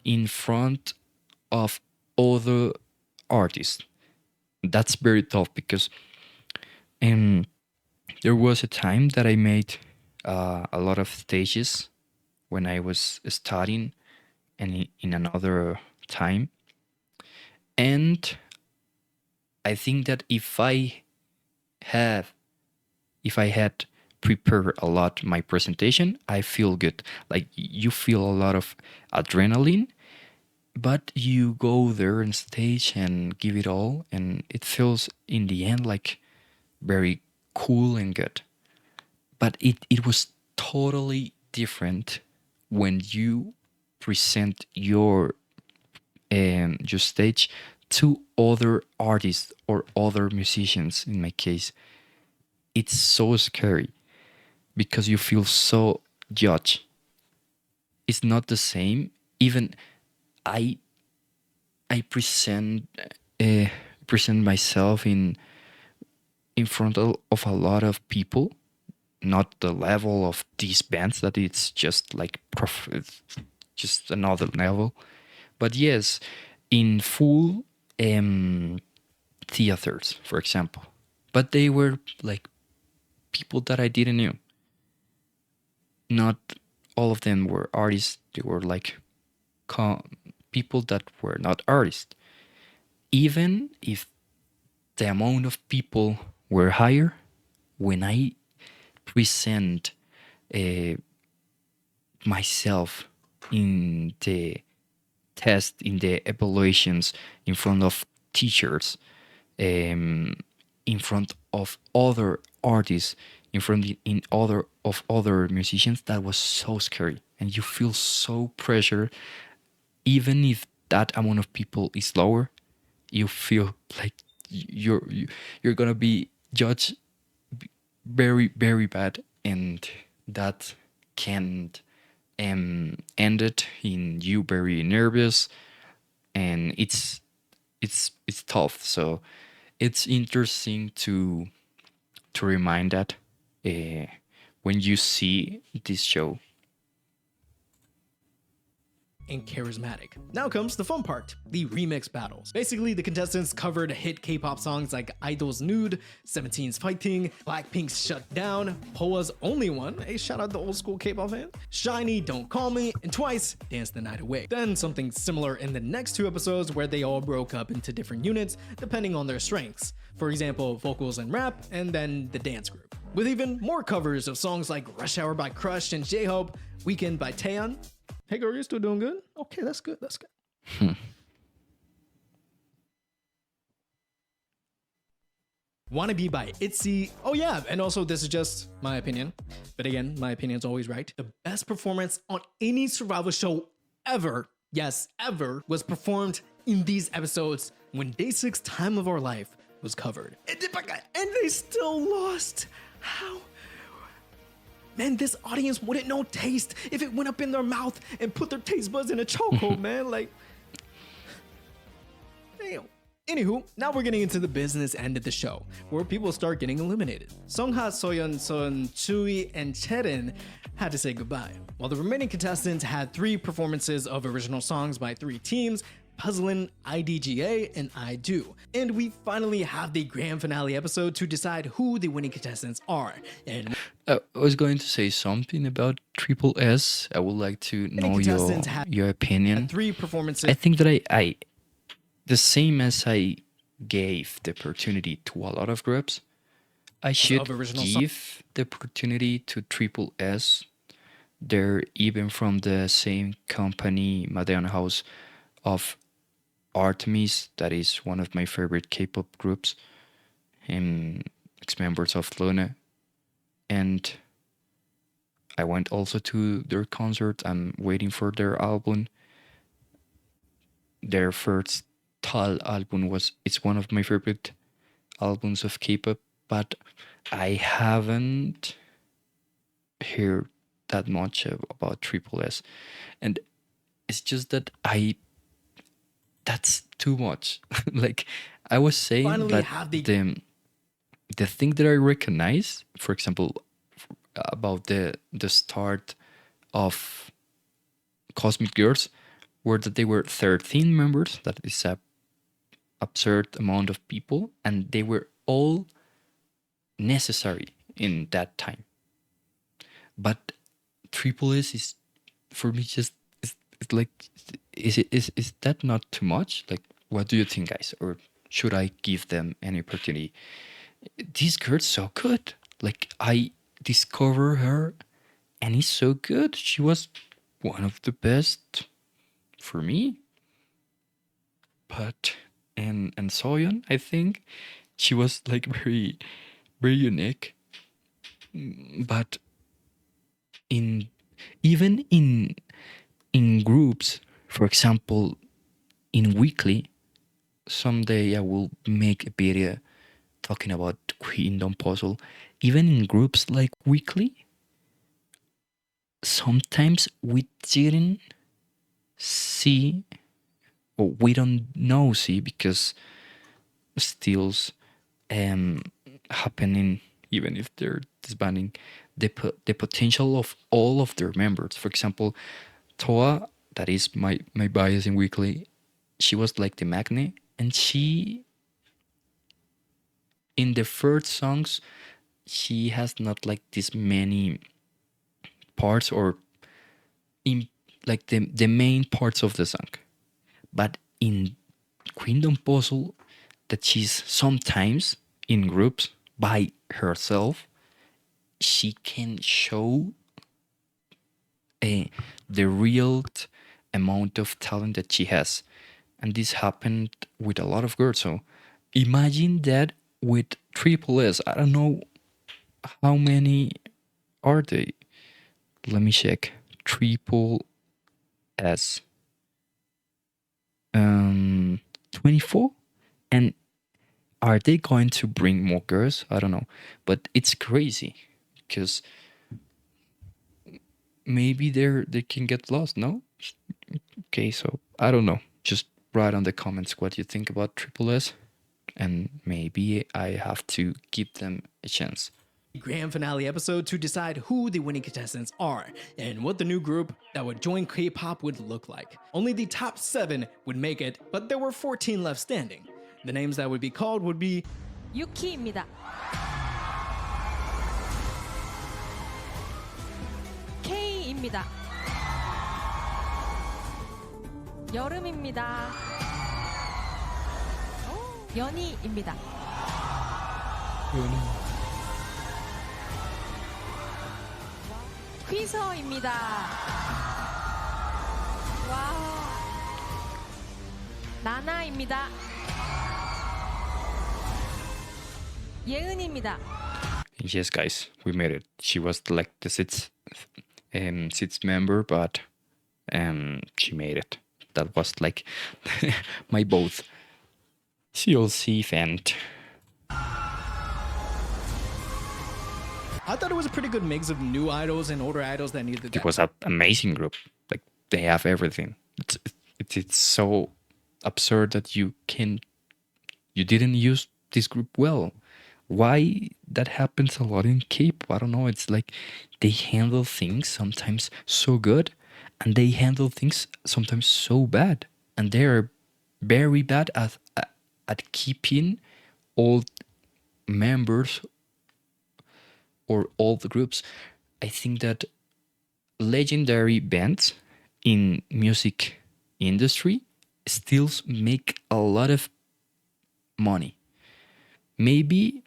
in front of other artists, that's very tough because um, there was a time that I made a lot of stages when I was studying and in another time. And I think that have if I had prepared a lot my presentation, I feel good. Like you feel a lot of adrenaline, but you go there on stage and give it all, and it feels in the end like very cool and good. But it was totally different when you present your stage to other artists or other musicians. In my case, it's so scary because you feel so judged. It's not the same. Even I I uh, present myself in front of a lot of people, not the level of these bands that it's just like it's just another level. But yes, in full theaters, for example. But they were like people that I didn't know. Not all of them were artists. They were like co- people that were not artists. Even if the amount of people were higher, when I present uh, myself in the test, in the evaluations, in front of teachers, um, in front of other artists, in other of other musicians, that was so scary, and you feel so pressure. Even if that amount of people is lower, you feel like you're gonna be judged very very bad, and that can end it in you very nervous, and it's tough. So it's interesting to remind that uh, when you see this show. And charismatic. Now comes the fun part, the remix battles. Basically, the contestants covered hit K-pop songs like Idol's Nude, 17's Fighting, Blackpink's Shut Down, Poa's Only One, a shout out to old school K-pop fan, Shiny, Don't Call Me, and twice, Dance the Night Away. Then something similar in the next two episodes where they all broke up into different units depending on their strengths. For example, vocals and rap, and then the dance group. With even more covers of songs like Rush Hour by Crush and J-Hope, Weekend by Taeyeon. Hey girl, you're still doing good? Okay, that's good, that's good. Wanna Be by ITZY. Oh yeah, and also this is just my opinion. But again, my opinion's always right. The best performance on any survival show ever, yes, ever, was performed in these episodes when Day 6 Time of Our Life was covered. And they still lost. How? Man, this audience wouldn't know taste if it went up in their mouth and put their taste buds in a chokehold, man. Like, damn. Anywho, now we're getting into the business end of the show, where people start getting eliminated. Sungha, Soyeon, Sun, Chui, and Cherin had to say goodbye, while the remaining contestants had 3 performances of original songs by 3 teams, Puzzlin, IDGA, and I Do. And we finally have the grand finale episode to decide who the winning contestants are. And I was going to say something about Triple S. I would like to know your opinion. 3 performances. I think that I the same as I gave the opportunity to a lot of groups, I should give the opportunity to Triple S. They're even from the same company, Madeon House of Artemis, that is one of my favorite K-pop groups, and ex-members of Luna. And I went also to their concert. I'm waiting for their album. Their first Tal album it's one of my favorite albums of K-pop, but I haven't heard that much about Triple S. And it's just that that's too much. Like I was saying, finally that the thing that I recognize, for example, about the start of Cosmic Girls, were that they were 13 members. That is a absurd amount of people, and they were all necessary in that time. But Triple S is, for me, just it's like, is that not too much? Like, what do you think, guys? Or should I give them an opportunity? This girl's so good. Like, I discover her, and it's so good. She was one of the best for me. But and Soyeon, I think she was like very unique. But in even in groups, for example, in weekly, someday I will make a video talking about Queendom Puzzle. Even in groups like weekly, sometimes we didn't see, or we don't know see, because stills happening, even if they're disbanding, the potential of all of their members. For example, Toa, that is my bias in weekly, she was like the magnet, and she, in the first songs, she has not like this many parts, or in like the main parts of the song. But in Queendom Puzzle, that she's sometimes in groups by herself, she can show the real amount of talent that she has. And this happened with a lot of girls. So imagine that with Triple S. I don't know how many are they. Let me check. Triple S. 24? And are they going to bring more girls? I don't know. But it's crazy, because maybe they can get lost, no? Okay, so I don't know. Just write on the comments what you think about Triple S, and maybe I have to give them a chance. Grand finale episode to decide who the winning contestants are and what the new group that would join K-pop would look like. Only the top 7 would make it, but there were 14 left standing. The names that would be called would be 유키입니다. K입니다. 여름입니다. 연희입니다. 휘서입니다. 와우. 나나입니다. 예은입니다. Yes, guys, we made it. She was like the sixth member, but she made it. That was like my both CLC fan. I thought it was a pretty good mix of new idols and older idols that needed It that. was an amazing group. Like, they have everything. It's so absurd that you didn't use this group well. Why that happens a lot in K-pop? I don't know. It's like they handle things sometimes so good, and they handle things sometimes so bad, and they are very bad at keeping all members or all the groups. I think that legendary bands in music industry still make a lot of money. Maybe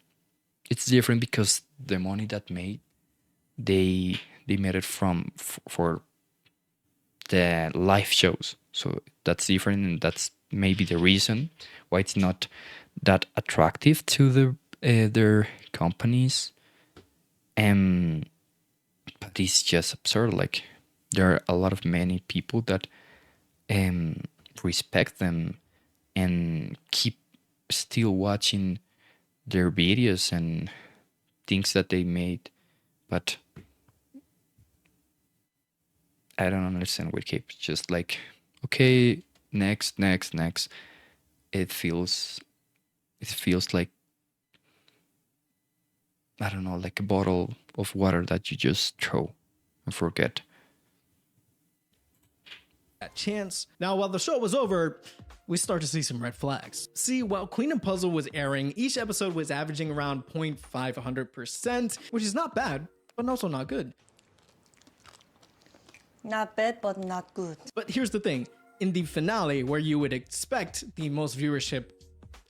it's different because the money that made they made it for the live shows, so that's different, and that's maybe the reason why it's not that attractive to their companies. But it's just absurd. Like, there are a lot of many people that respect them and keep still watching their videos and things that they made. But I don't understand with K-pop. It's just like, okay, next. It feels like, I don't know, like a bottle of water that you just throw and forget. that chance. Now, while the show was over, we start to see some red flags. See, while Queendom Puzzle was airing, each episode was averaging around 0.500%, which is not bad, but also not good. Not bad, but not good. But here's the thing. In the finale, where you would expect the most viewership,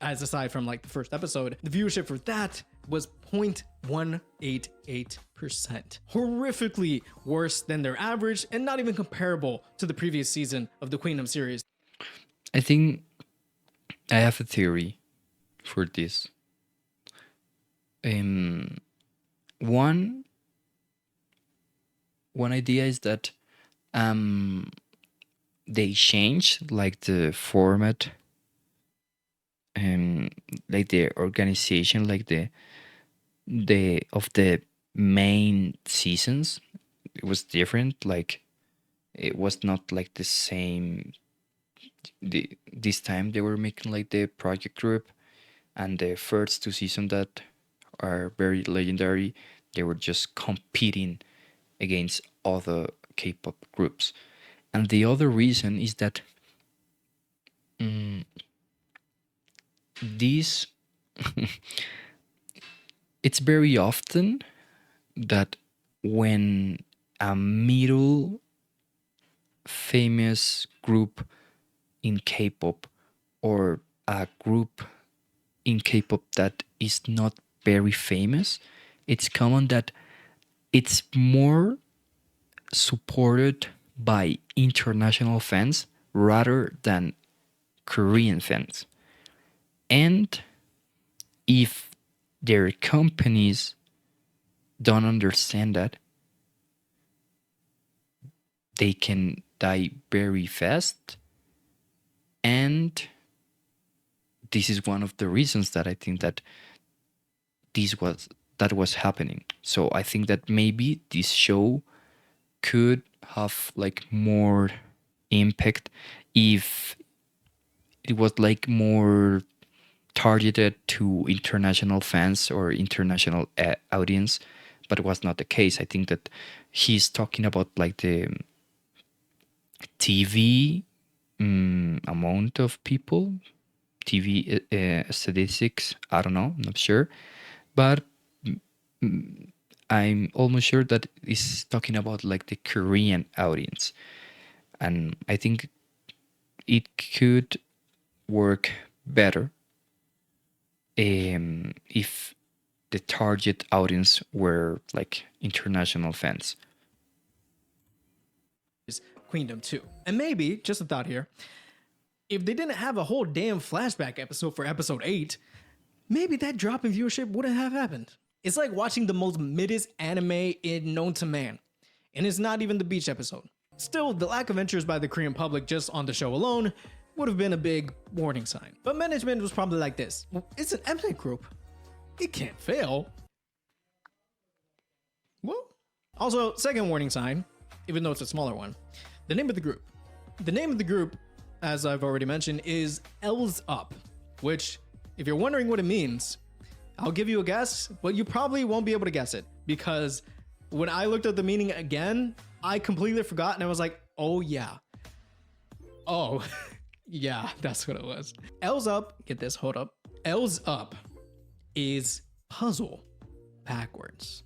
as aside from like the first episode, the viewership for that was 0.188%. Horrifically worse than their average and not even comparable to the previous season of the Queendom series. I think I have a theory for this. One idea is that they changed like the format and like the organization, like the of the main seasons. It was different. Like it was not like the same. This time they were making like the project group, and the first two seasons that are very legendary, they were just competing against other K-pop groups. And the other reason is that this it's very often that when a middle famous group in K-pop or a group in K-pop that is not very famous, it's common that it's more supported by international fans rather than Korean fans. And if their companies don't understand that, they can die very fast. And this is one of the reasons that I think that that was happening. So I think that maybe this show could have like more impact if it was like more targeted to international fans or international audience, but it was not the case. I think that he's talking about like the TV amount of people, TV statistics. I don't know, I'm not sure, but I'm almost sure that he's talking about like the Korean audience, and I think it could work better if the target audience were like international fans. Queendom 2. And maybe, just a thought here, if they didn't have a whole damn flashback episode for episode 8, maybe that drop in viewership wouldn't have happened. It's like watching the most middest anime known to man, and it's not even the beach episode. Still, the lack of interest by the Korean public just on the show alone would have been a big warning sign. But management was probably like this: well, it's an Mnet group, it can't fail. Well, also, second warning sign, even though it's a smaller one, the name of the group. The name of the group, as I've already mentioned, is EL7Z, which, if you're wondering what it means, I'll give you a guess, but you probably won't be able to guess it, because when I looked at the meaning again, I completely forgot, and I was like, oh yeah. Oh, yeah, that's what it was. EL7Z, get this, hold up. EL7Z is puzzle backwards.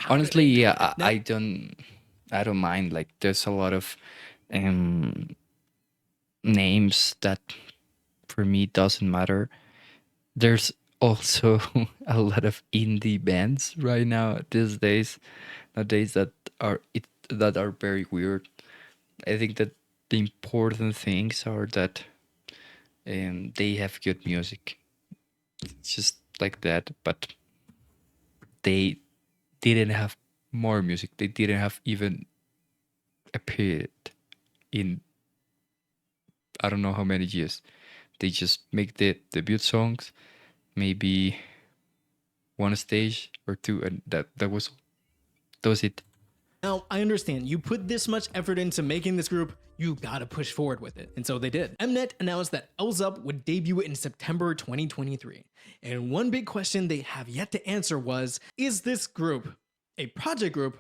Honestly, yeah, I don't mind. Like, there's a lot of names that for me doesn't matter. There's also a lot of indie bands right now nowadays that are very weird. I think that the important things are that they have good music. It's just like that, but they didn't have more music. They didn't have even appeared in I don't know how many years. They just make the debut songs, maybe one stage or two, and that was it. Now, I understand you put this much effort into making this group, you gotta push forward with it. And so they did. Mnet announced that EL7Z would debut in September 2023. And one big question they have yet to answer was, is this group a project group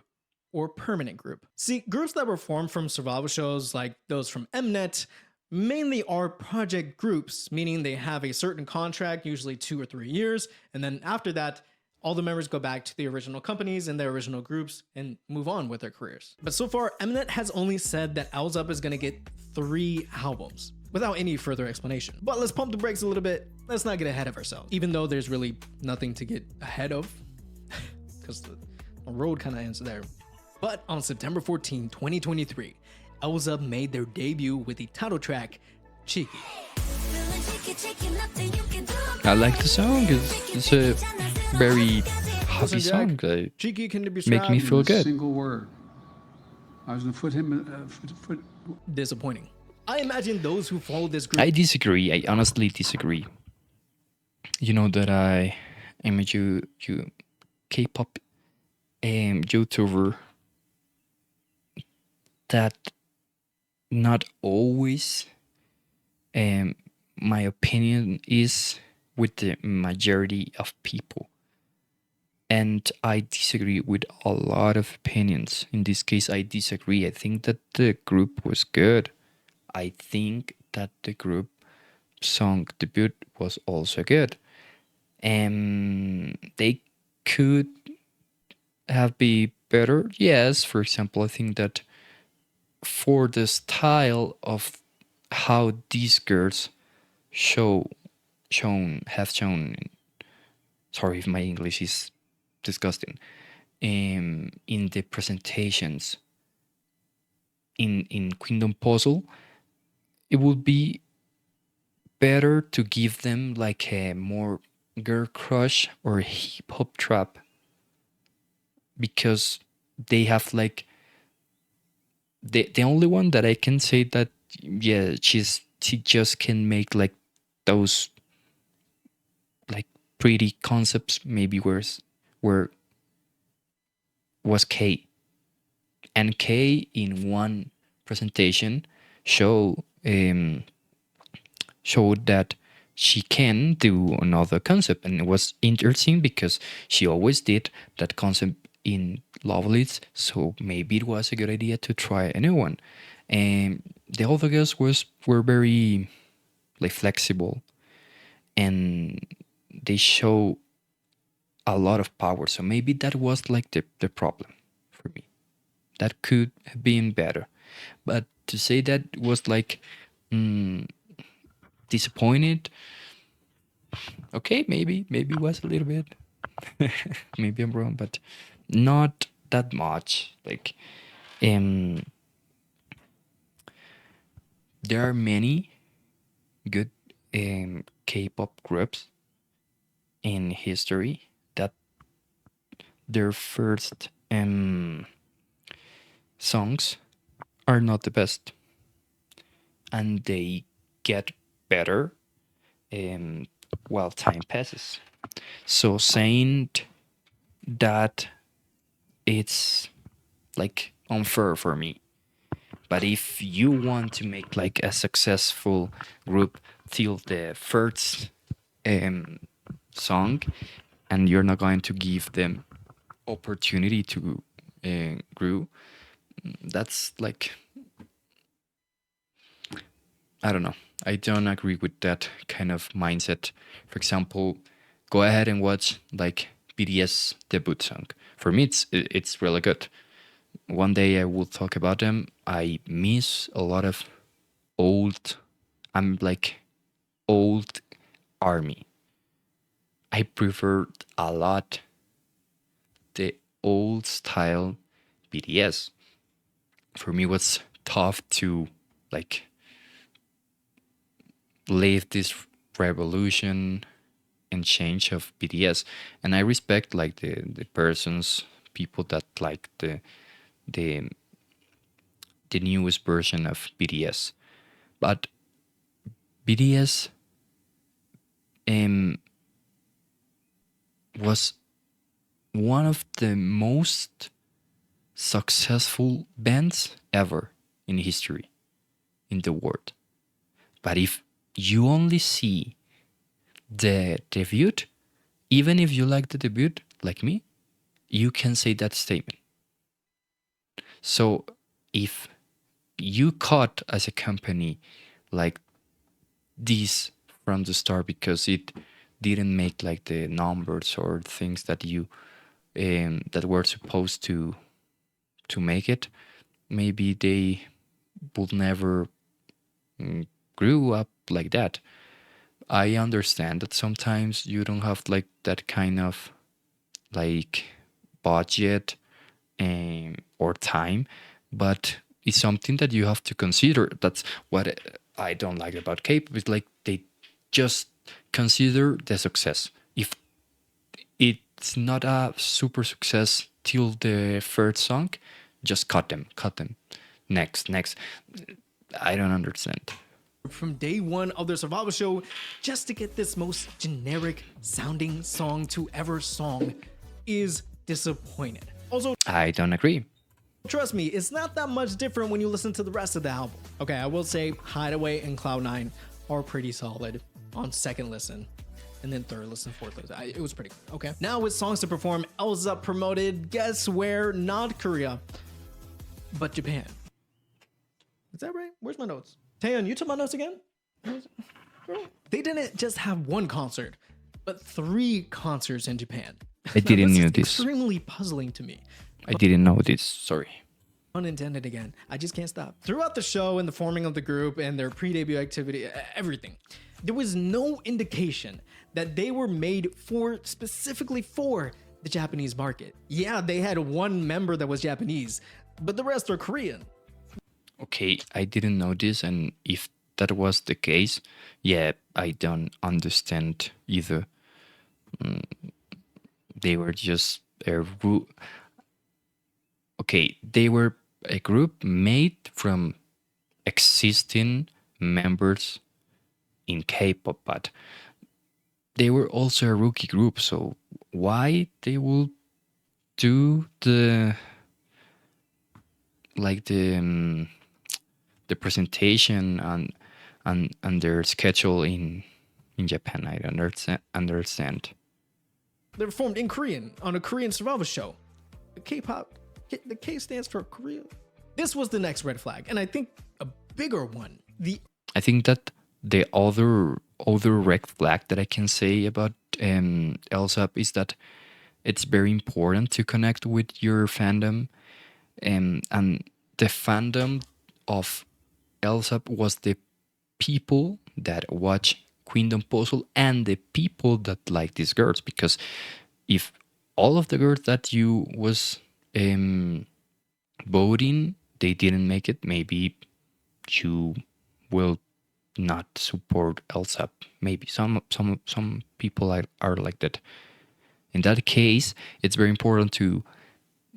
or permanent group. See, groups that were formed from survival shows like those from Mnet mainly are project groups, meaning they have a certain contract, usually 2 or 3 years, and then after that, all the members go back to the original companies and their original groups and move on with their careers. But so far, Mnet has only said that EL7Z UP is gonna get 3 albums, without any further explanation. But let's pump the brakes a little bit. Let's not get ahead of ourselves, even though there's really nothing to get ahead of, because the road kind of ends there. But on September 14, 2023, EL7Z UP made their debut with the title track, Cheeky. I like the song. It's a very happy song. Cheeky can be Make described me feel good. Single word. I was gonna put him. disappointing. I imagine those who follow this group. I disagree. I honestly disagree. You know that I am a K-pop YouTuber that not always my opinion is with the majority of people. And I disagree with a lot of opinions. In this case, I disagree. I think that the group was good. I think that the group song debut was also good. And they could have been better. Yes, for example, I think that for the style of how these girls have shown, sorry if my English is disgusting, in the presentations in Queendom Puzzle, it would be better to give them like a more girl crush or hip hop trap, because they have like the only one that I can say that yeah she just can make like those like pretty concepts, maybe where was K. And K in one presentation showed that she can do another concept, and it was interesting because she always did that concept in Lovelies, so maybe it was a good idea to try a new one. And the other girls were very like flexible, and they show a lot of power. So maybe that was like the problem for me. That could have been better. But to say that was like disappointed, okay, maybe it was a little bit. Maybe I'm wrong, but not that much. Like there are many good K-pop groups in history that their first songs are not the best, and they get better while time passes. So saying that it's like unfair for me. But if you want to make like a successful group till the first song, and you're not going to give them opportunity to grow, that's like, I don't know. I don't agree with that kind of mindset. For example, go ahead and watch like BTS debut song. For me, it's really good. One day I will talk about them. I miss a lot of I'm like old ARMY. I prefer a lot the old style BTS. For me, it was tough to like leave this revolution and change of BTS, and I respect like the people that like the newest version of BTS, but BTS was one of the most successful bands ever in history in the world. But if you only see the debut, even if you like the debut like me, you can say that statement. So if you caught as a company like this from the start because it didn't make like the numbers or things that you that were supposed to make it, maybe they would never grew up like that. I understand that sometimes you don't have like that kind of like budget or time, but it's something that you have to consider. That's what I don't like about K-pop. It's like they just consider the success. If it's not a super success till the first song, just cut them. Next. I don't understand. From day one of their survival show just to get this most generic sounding song to ever song is disappointed. Also, I don't agree. trust me, it's not that much different when you listen to the rest of the album. Okay, I will say Hideaway and Cloud9 are pretty solid on second listen. And then third listen, fourth listen. It was pretty good. Okay. Now with songs to perform, EL7Z promoted, guess where? Not Korea, but Japan. Is that right? Where's my notes? Taeyeon, you took my notes again? They didn't just have one concert, but 3 concerts in Japan. I didn't Now, know is this. extremely puzzling to me. I didn't know this. Sorry. Unintended again. I just can't stop. Throughout the show and the forming of the group and their pre-debut activity, everything, there was no indication that they were made specifically for the Japanese market. Yeah, they had one member that was Japanese, but the rest are Korean. Okay, I didn't know this, and if that was the case, yeah, I don't understand either. They were just a group. Okay, they were a group made from existing members in K-pop, but they were also a rookie group. So why they will do the presentation and their schedule in Japan? I don't understand. They were formed in Korean on a Korean survival show. The K-pop, the K stands for Korea. This was the next red flag, and I think a bigger one. I think that the other red flag that I can say about EL7Z is that it's very important to connect with your fandom, and the fandom of EL7Z was the people that watch Queendom Puzzle and the people that like these girls. Because if all of the girls that you was voting, they didn't make it, maybe you will not support EL7Z. Maybe some people are like that. In that case, it's very important to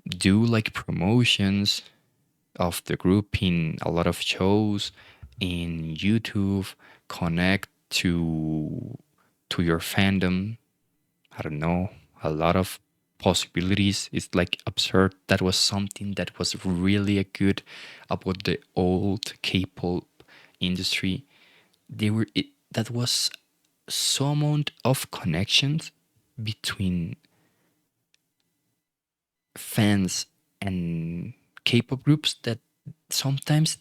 do like promotions of the group in a lot of shows in YouTube, connect to your fandom. I don't know, a lot of possibilities. It's like absurd. That was something that was really good about the old K-pop industry. That was so amount of connections between fans and K-pop groups that sometimes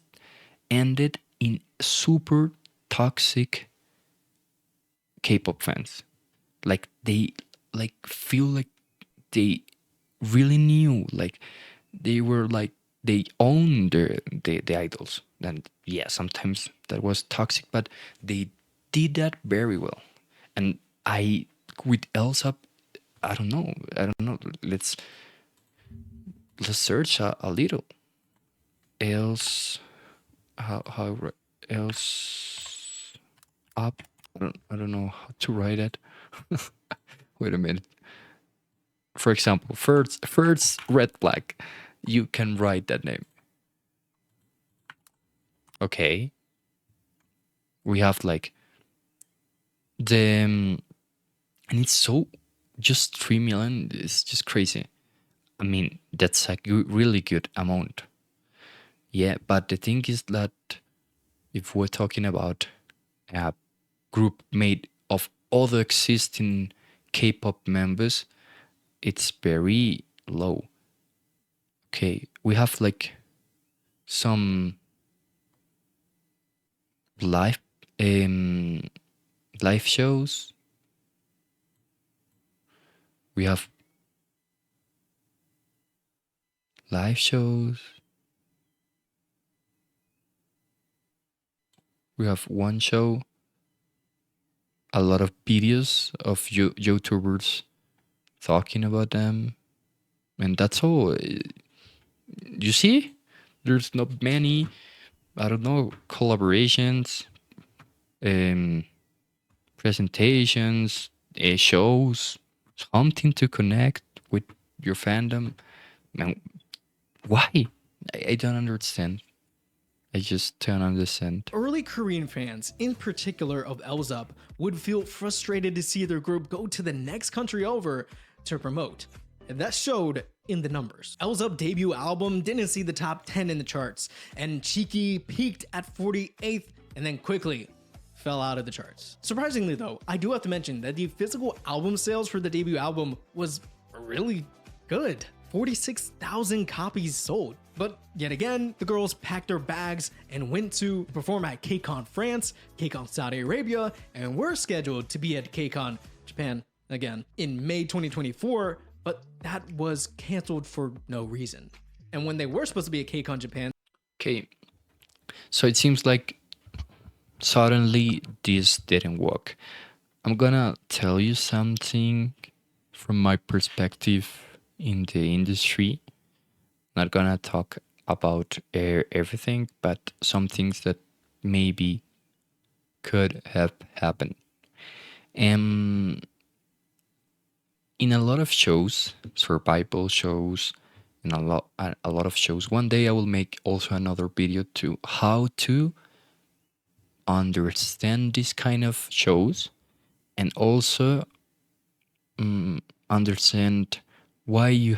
ended in super toxic K-pop fans. Like they feel like they really knew, like they were like they owned the idols. And yeah, sometimes that was toxic, but they did that very well. And with EL7Z, I don't know. Let's search a little. Else, how else up? I don't know how to write it. Wait a minute. For example, first red flag. You can write that name. Okay. We have like and it's so just 3 million. It's just crazy. I mean, that's a really good amount. Yeah, but the thing is that if we're talking about a group made of all the existing K-pop members, it's very low. okay, we have like some live um live shows. We have live shows. We have one show, a lot of videos of YouTubers talking about them, and that's all. You see, there's not many, I don't know, collaborations, um, presentations, shows, something to connect with your fandom. Man, why? I don't understand. I just don't understand. Early Korean fans, in particular of EL7Z UP, would feel frustrated to see their group go to the next country over to promote. And that showed in the numbers. EL7Z UP debut album didn't see the top 10 in the charts, and Cheeky peaked at 48th and then quickly fell out of the charts. Surprisingly though, I do have to mention that the physical album sales for the debut album was really good. 46,000 copies sold. But yet again, the girls packed their bags and went to perform at KCON France, KCON Saudi Arabia, and were scheduled to be at KCON Japan again in May 2024, but that was canceled for no reason. And when they were supposed to be at KCON Japan, Okay, so it seems like suddenly this didn't work. I'm gonna tell you something from my perspective in the industry. Not gonna talk about everything, but some things that maybe could have happened. In a lot of shows, survival shows, and a lot of shows. One day I will make also another video to how to understand this kind of shows, and also understand why you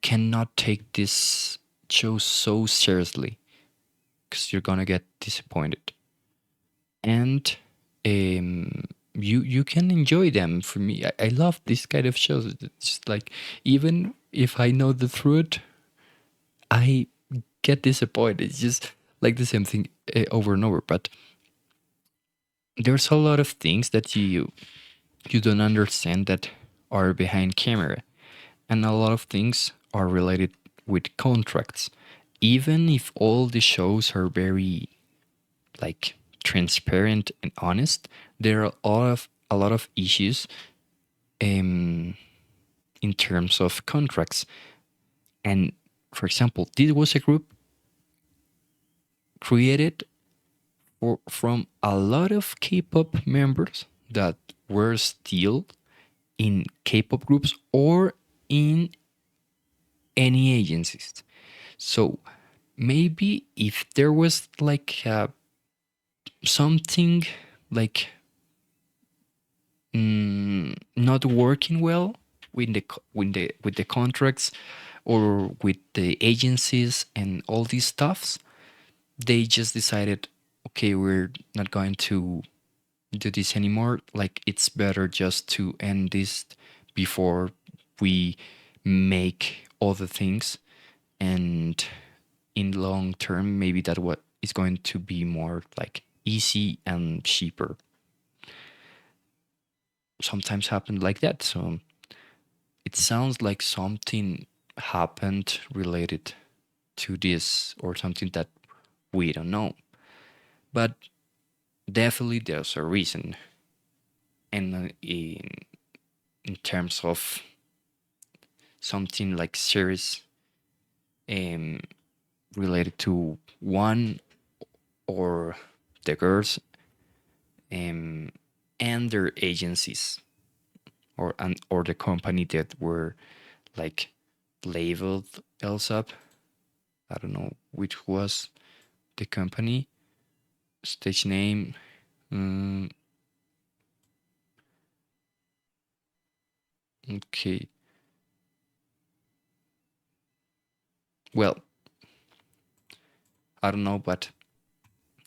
cannot take this show so seriously, because you're gonna get disappointed, and you can enjoy them. For me, I love this kind of shows. It's just like, even if I know the truth, I get disappointed. It's just like the same thing over and over. But there's a lot of things that you don't understand that are behind camera, and a lot of things are related with contracts. Even if all the shows are very like transparent and honest, there are a lot of issues in terms of contracts. And for example, this was a group created from a lot of K-pop members that were still in K-pop groups or in any agencies. So maybe if there was like something like not working well with the contracts or with the agencies and all these stuffs, they just decided, okay, we're not going to do this anymore. Like, it's better just to end this before we make other things, and in long term, maybe that what is going to be more like easy and cheaper. Sometimes happen like that. So it sounds like something happened related to this, or something that we don't know. But definitely there's a reason. And in terms of something like serious related to one or the girls and their agencies, or the company that were like labeled EL7Z UP. I don't know which was the company, stage name. Okay. Well, I don't know, but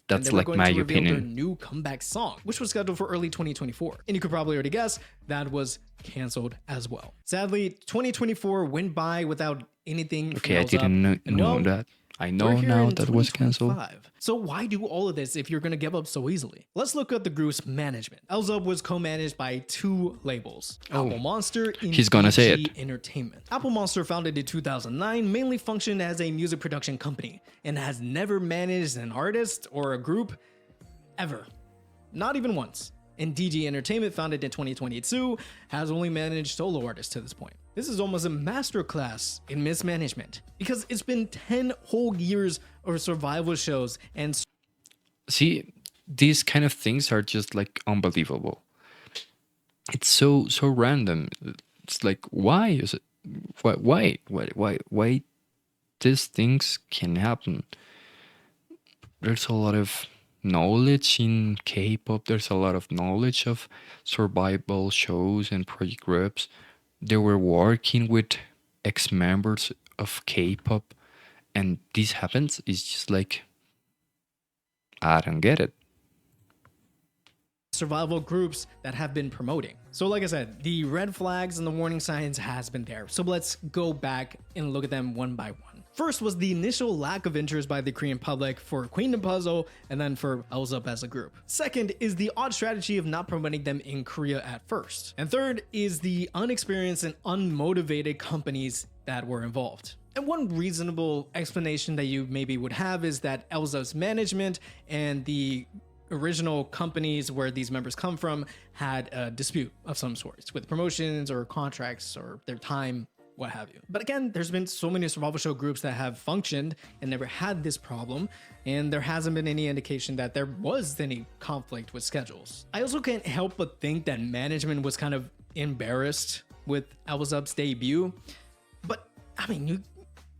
that's like my and they were going to reveal their opinion. new comeback song, which was scheduled for early 2024. And you could probably already guess that was canceled as well. Sadly, 2024 went by without anything from Okay, I ELSUP. didn't know, And well, that. I we're know here now in that was canceled. 2025. So why do all of this if you're gonna give up so easily? Let's look at the group's management. ELSUP was co-managed by 2 labels, Apple Monster and He's gonna say DG it. Entertainment. Apple Monster, founded in 2009, mainly functioned as a music production company and has never managed an artist or a group ever. Not even once. And DG Entertainment, founded in 2022, has only managed solo artists to this point. This is almost a masterclass in mismanagement because it's been 10 whole years of survival shows and See, these kind of things are just like unbelievable. It's so random. It's like, why is it? Why these things can happen? There's a lot of knowledge in K-pop. There's a lot of knowledge of survival shows and project groups. They were working with ex-members of K-pop, and this happens. It's just like, I don't get it. survival groups that have been promoting. So like I said, the red flags and the warning signs has been there. So let's go back and look at them one by one. First was the initial lack of interest by the Korean public for Queendom Puzzle and then for ELSUP as a group. Second is the odd strategy of not promoting them in Korea at first. And third is the unexperienced and unmotivated companies that were involved. And one reasonable explanation that you maybe would have is that ELSUP's management and the original companies where these members come from had a dispute of some sorts with promotions or contracts or their time, what have you. But again, there's been so many survival show groups that have functioned and never had this problem, and there hasn't been any indication that there was any conflict with schedules. I also can't help but think that management was kind of embarrassed with ELSUP's debut, but I mean,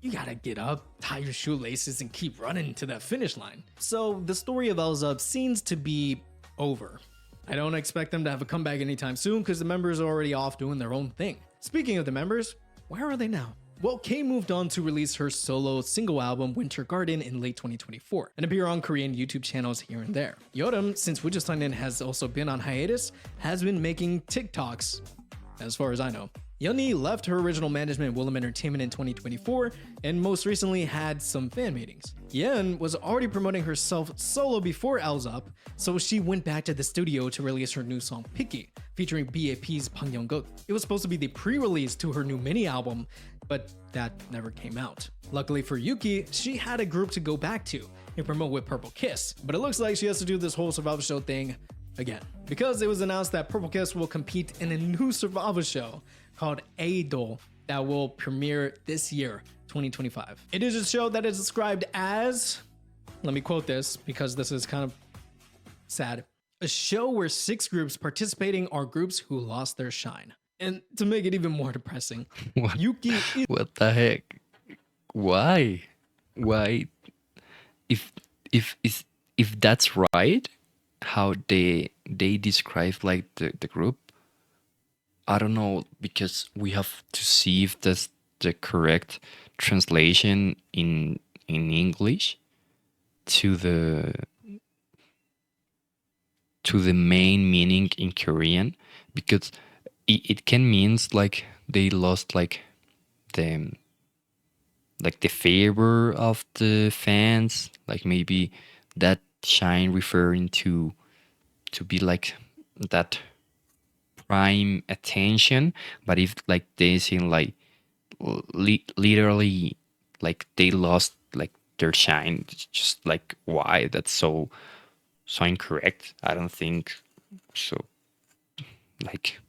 you gotta get up, tie your shoelaces, and keep running to that finish line. So the story of ELSUP seems to be over. I don't expect them to have a comeback anytime soon because the members are already off doing their own thing. Speaking of the members, where are they now? Well, Kay moved on to release her solo single album Winter Garden in late 2024 and appear on Korean YouTube channels here and there. Yeoreum, since Wujusangin has also been on hiatus, has been making TikToks, as far as I know. Yeonmi left her original management Willem Entertainment in 2024 and most recently had some fan meetings. Yeon was already promoting herself solo before ELSUP, so she went back to the studio to release her new song Picky, featuring BAP's Bang Young-gook. It was supposed to be the pre-release to her new mini album, but that never came out. Luckily for Yuki, she had a group to go back to and promote with Purple Kiss, but it looks like she has to do this whole survival show thing again, because it was announced that Purple Kiss will compete in a new survival show called Idol that will premiere this year, 2025. It is a show that is described as, let me quote this because this is kind of sad, a show where 6 groups participating are groups who lost their shine. And to make it even more depressing, What? Yuki is What the heck? Why? If if that's right, how they describe like the group, I don't know, because we have to see if that's the correct translation in English to the main meaning in Korean, because it can means like they lost like the favor of the fans, like maybe that shine referring to be like that prime attention. But if like they seem like literally like they lost like their shine, it's just like, why? That's so incorrect. I don't think so. Like,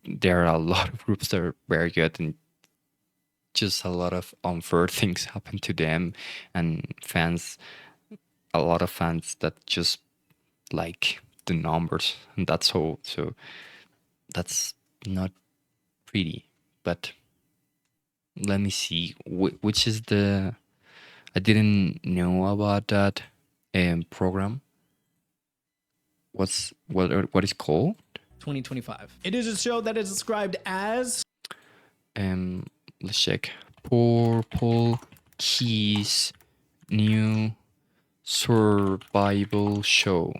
there are a lot of groups that are very good, and just a lot of unfair things happen to them, and a lot of fans that just like the numbers, and that's all. So that's not pretty. But let me see, which is the, I didn't know about that program. What is called? 2025. It is a show that is described as Let's check. Purple Keys new survival show.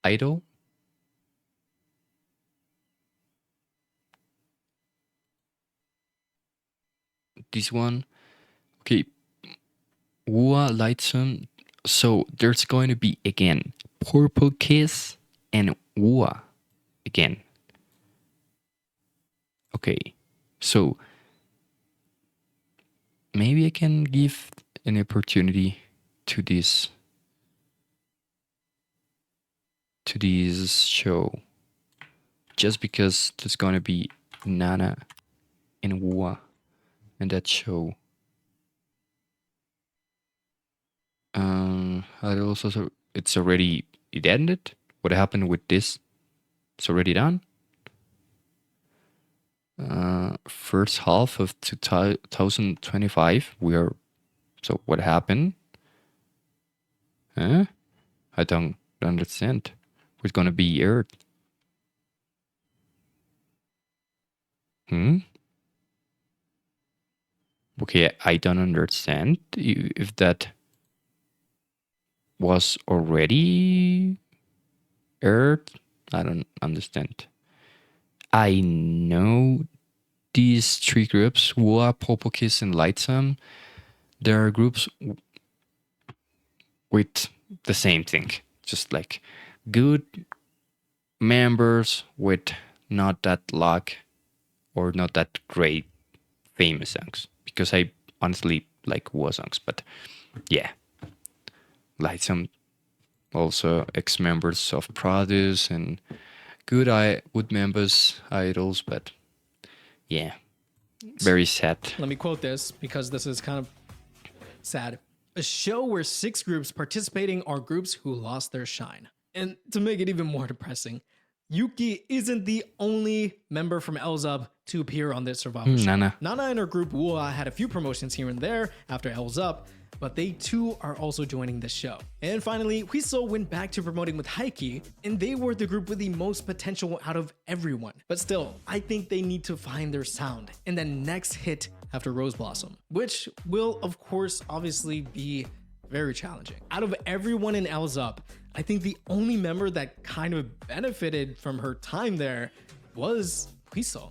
Idol? this one. Okay, Wua Lightsum. So there's going to be again Purple Kiss and Wua again. Okay, so maybe I can give an opportunity to this show, just because there's gonna be Nana and Wua in that show. It's already, it ended. What happened with this? It's already done. First half of 2025. So what happened? Huh? I don't understand. What's gonna be aired? Okay, I don't understand if that was already aired. I don't understand. I know these three groups, Wua, Purple Kiss, and Lightsum. There are groups with the same thing, just like good members with not that luck or not that great famous songs. Because I honestly like Wua songs, but yeah, Lightsum also ex-members of Produce and good Wood members, idols, but yeah, very sad. Let me quote this because this is kind of sad. A show where 6 groups participating are groups who lost their shine. And to make it even more depressing, Yuki isn't the only member from EL7Z to appear on this survival show. Nana and her group Wua had a few promotions here and there after EL7Z, but they too are also joining this show. And finally, Huiso went back to promoting with Haiki, and they were the group with the most potential out of everyone. But still, I think they need to find their sound and then next hit after Rose Blossom, which will of course obviously be very challenging. Out of everyone in EL7Z, I think the only member that kind of benefited from her time there was Huiso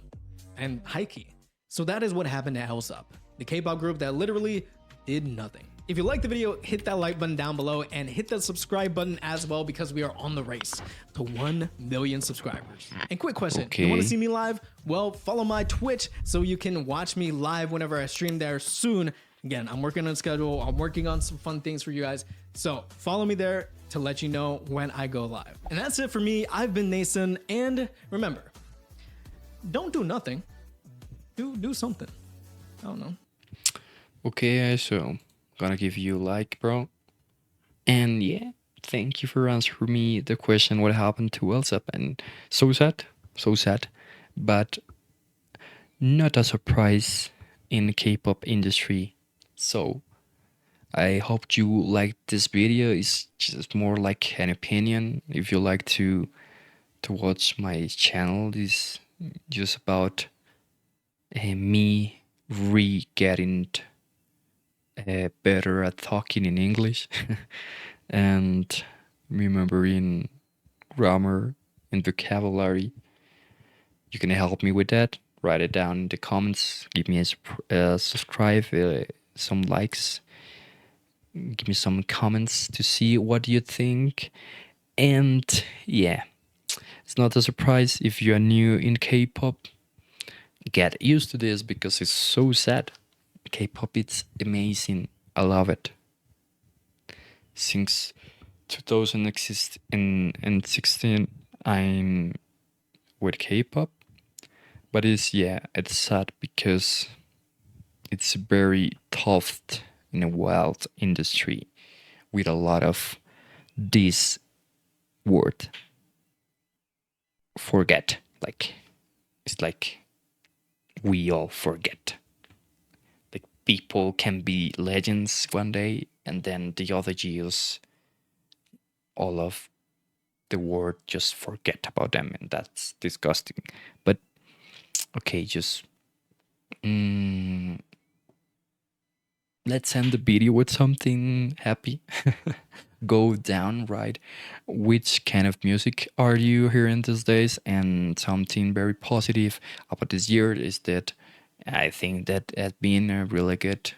and Haiki. So that is what happened to EL7Z, the K-pop group that literally did nothing. If you liked the video, hit that like button down below and hit that subscribe button as well, because we are on the race to 1 million subscribers. And quick question, you want to see me live? Well, follow my Twitch so you can watch me live whenever I stream there soon. Again, I'm working on a schedule. I'm working on some fun things for you guys. So follow me there to let you know when I go live. And that's it for me. I've been Nathan, and remember, don't do nothing. Do something. I don't know. Okay, so gonna give you a like, bro. And yeah, thank you for answering me the question what happened to EL7Z. And so sad, but not a surprise in the K-pop industry. So I hope you liked this video. It's just more like an opinion. If you like to watch my channel, it's just about me getting better at talking in English and remembering grammar and vocabulary. You can help me with that. Write it down in the comments. Give me a subscribe, some likes. Give me some comments to see what you think. And yeah, it's not a surprise if you are new in K-pop. Get used to this because it's so sad. K-pop, it's amazing. I love it. Since 2016, I'm with K-pop. But it's sad because it's very tough in a wild industry with a lot of this word. Forget. It's like we all forget. Like people can be legends one day and then the other years all of the world just forget about them, and that's disgusting. But okay, just let's end the video with something happy. Go down, right? Which kind of music are you hearing these days? And something very positive about this year is that I think that has been a really good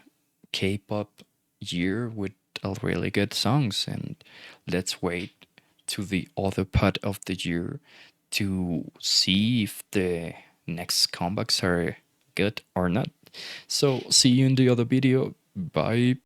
K-pop year with all really good songs, and let's wait to the other part of the year to see if the next comebacks are good or not. So see you in the other video. Bye.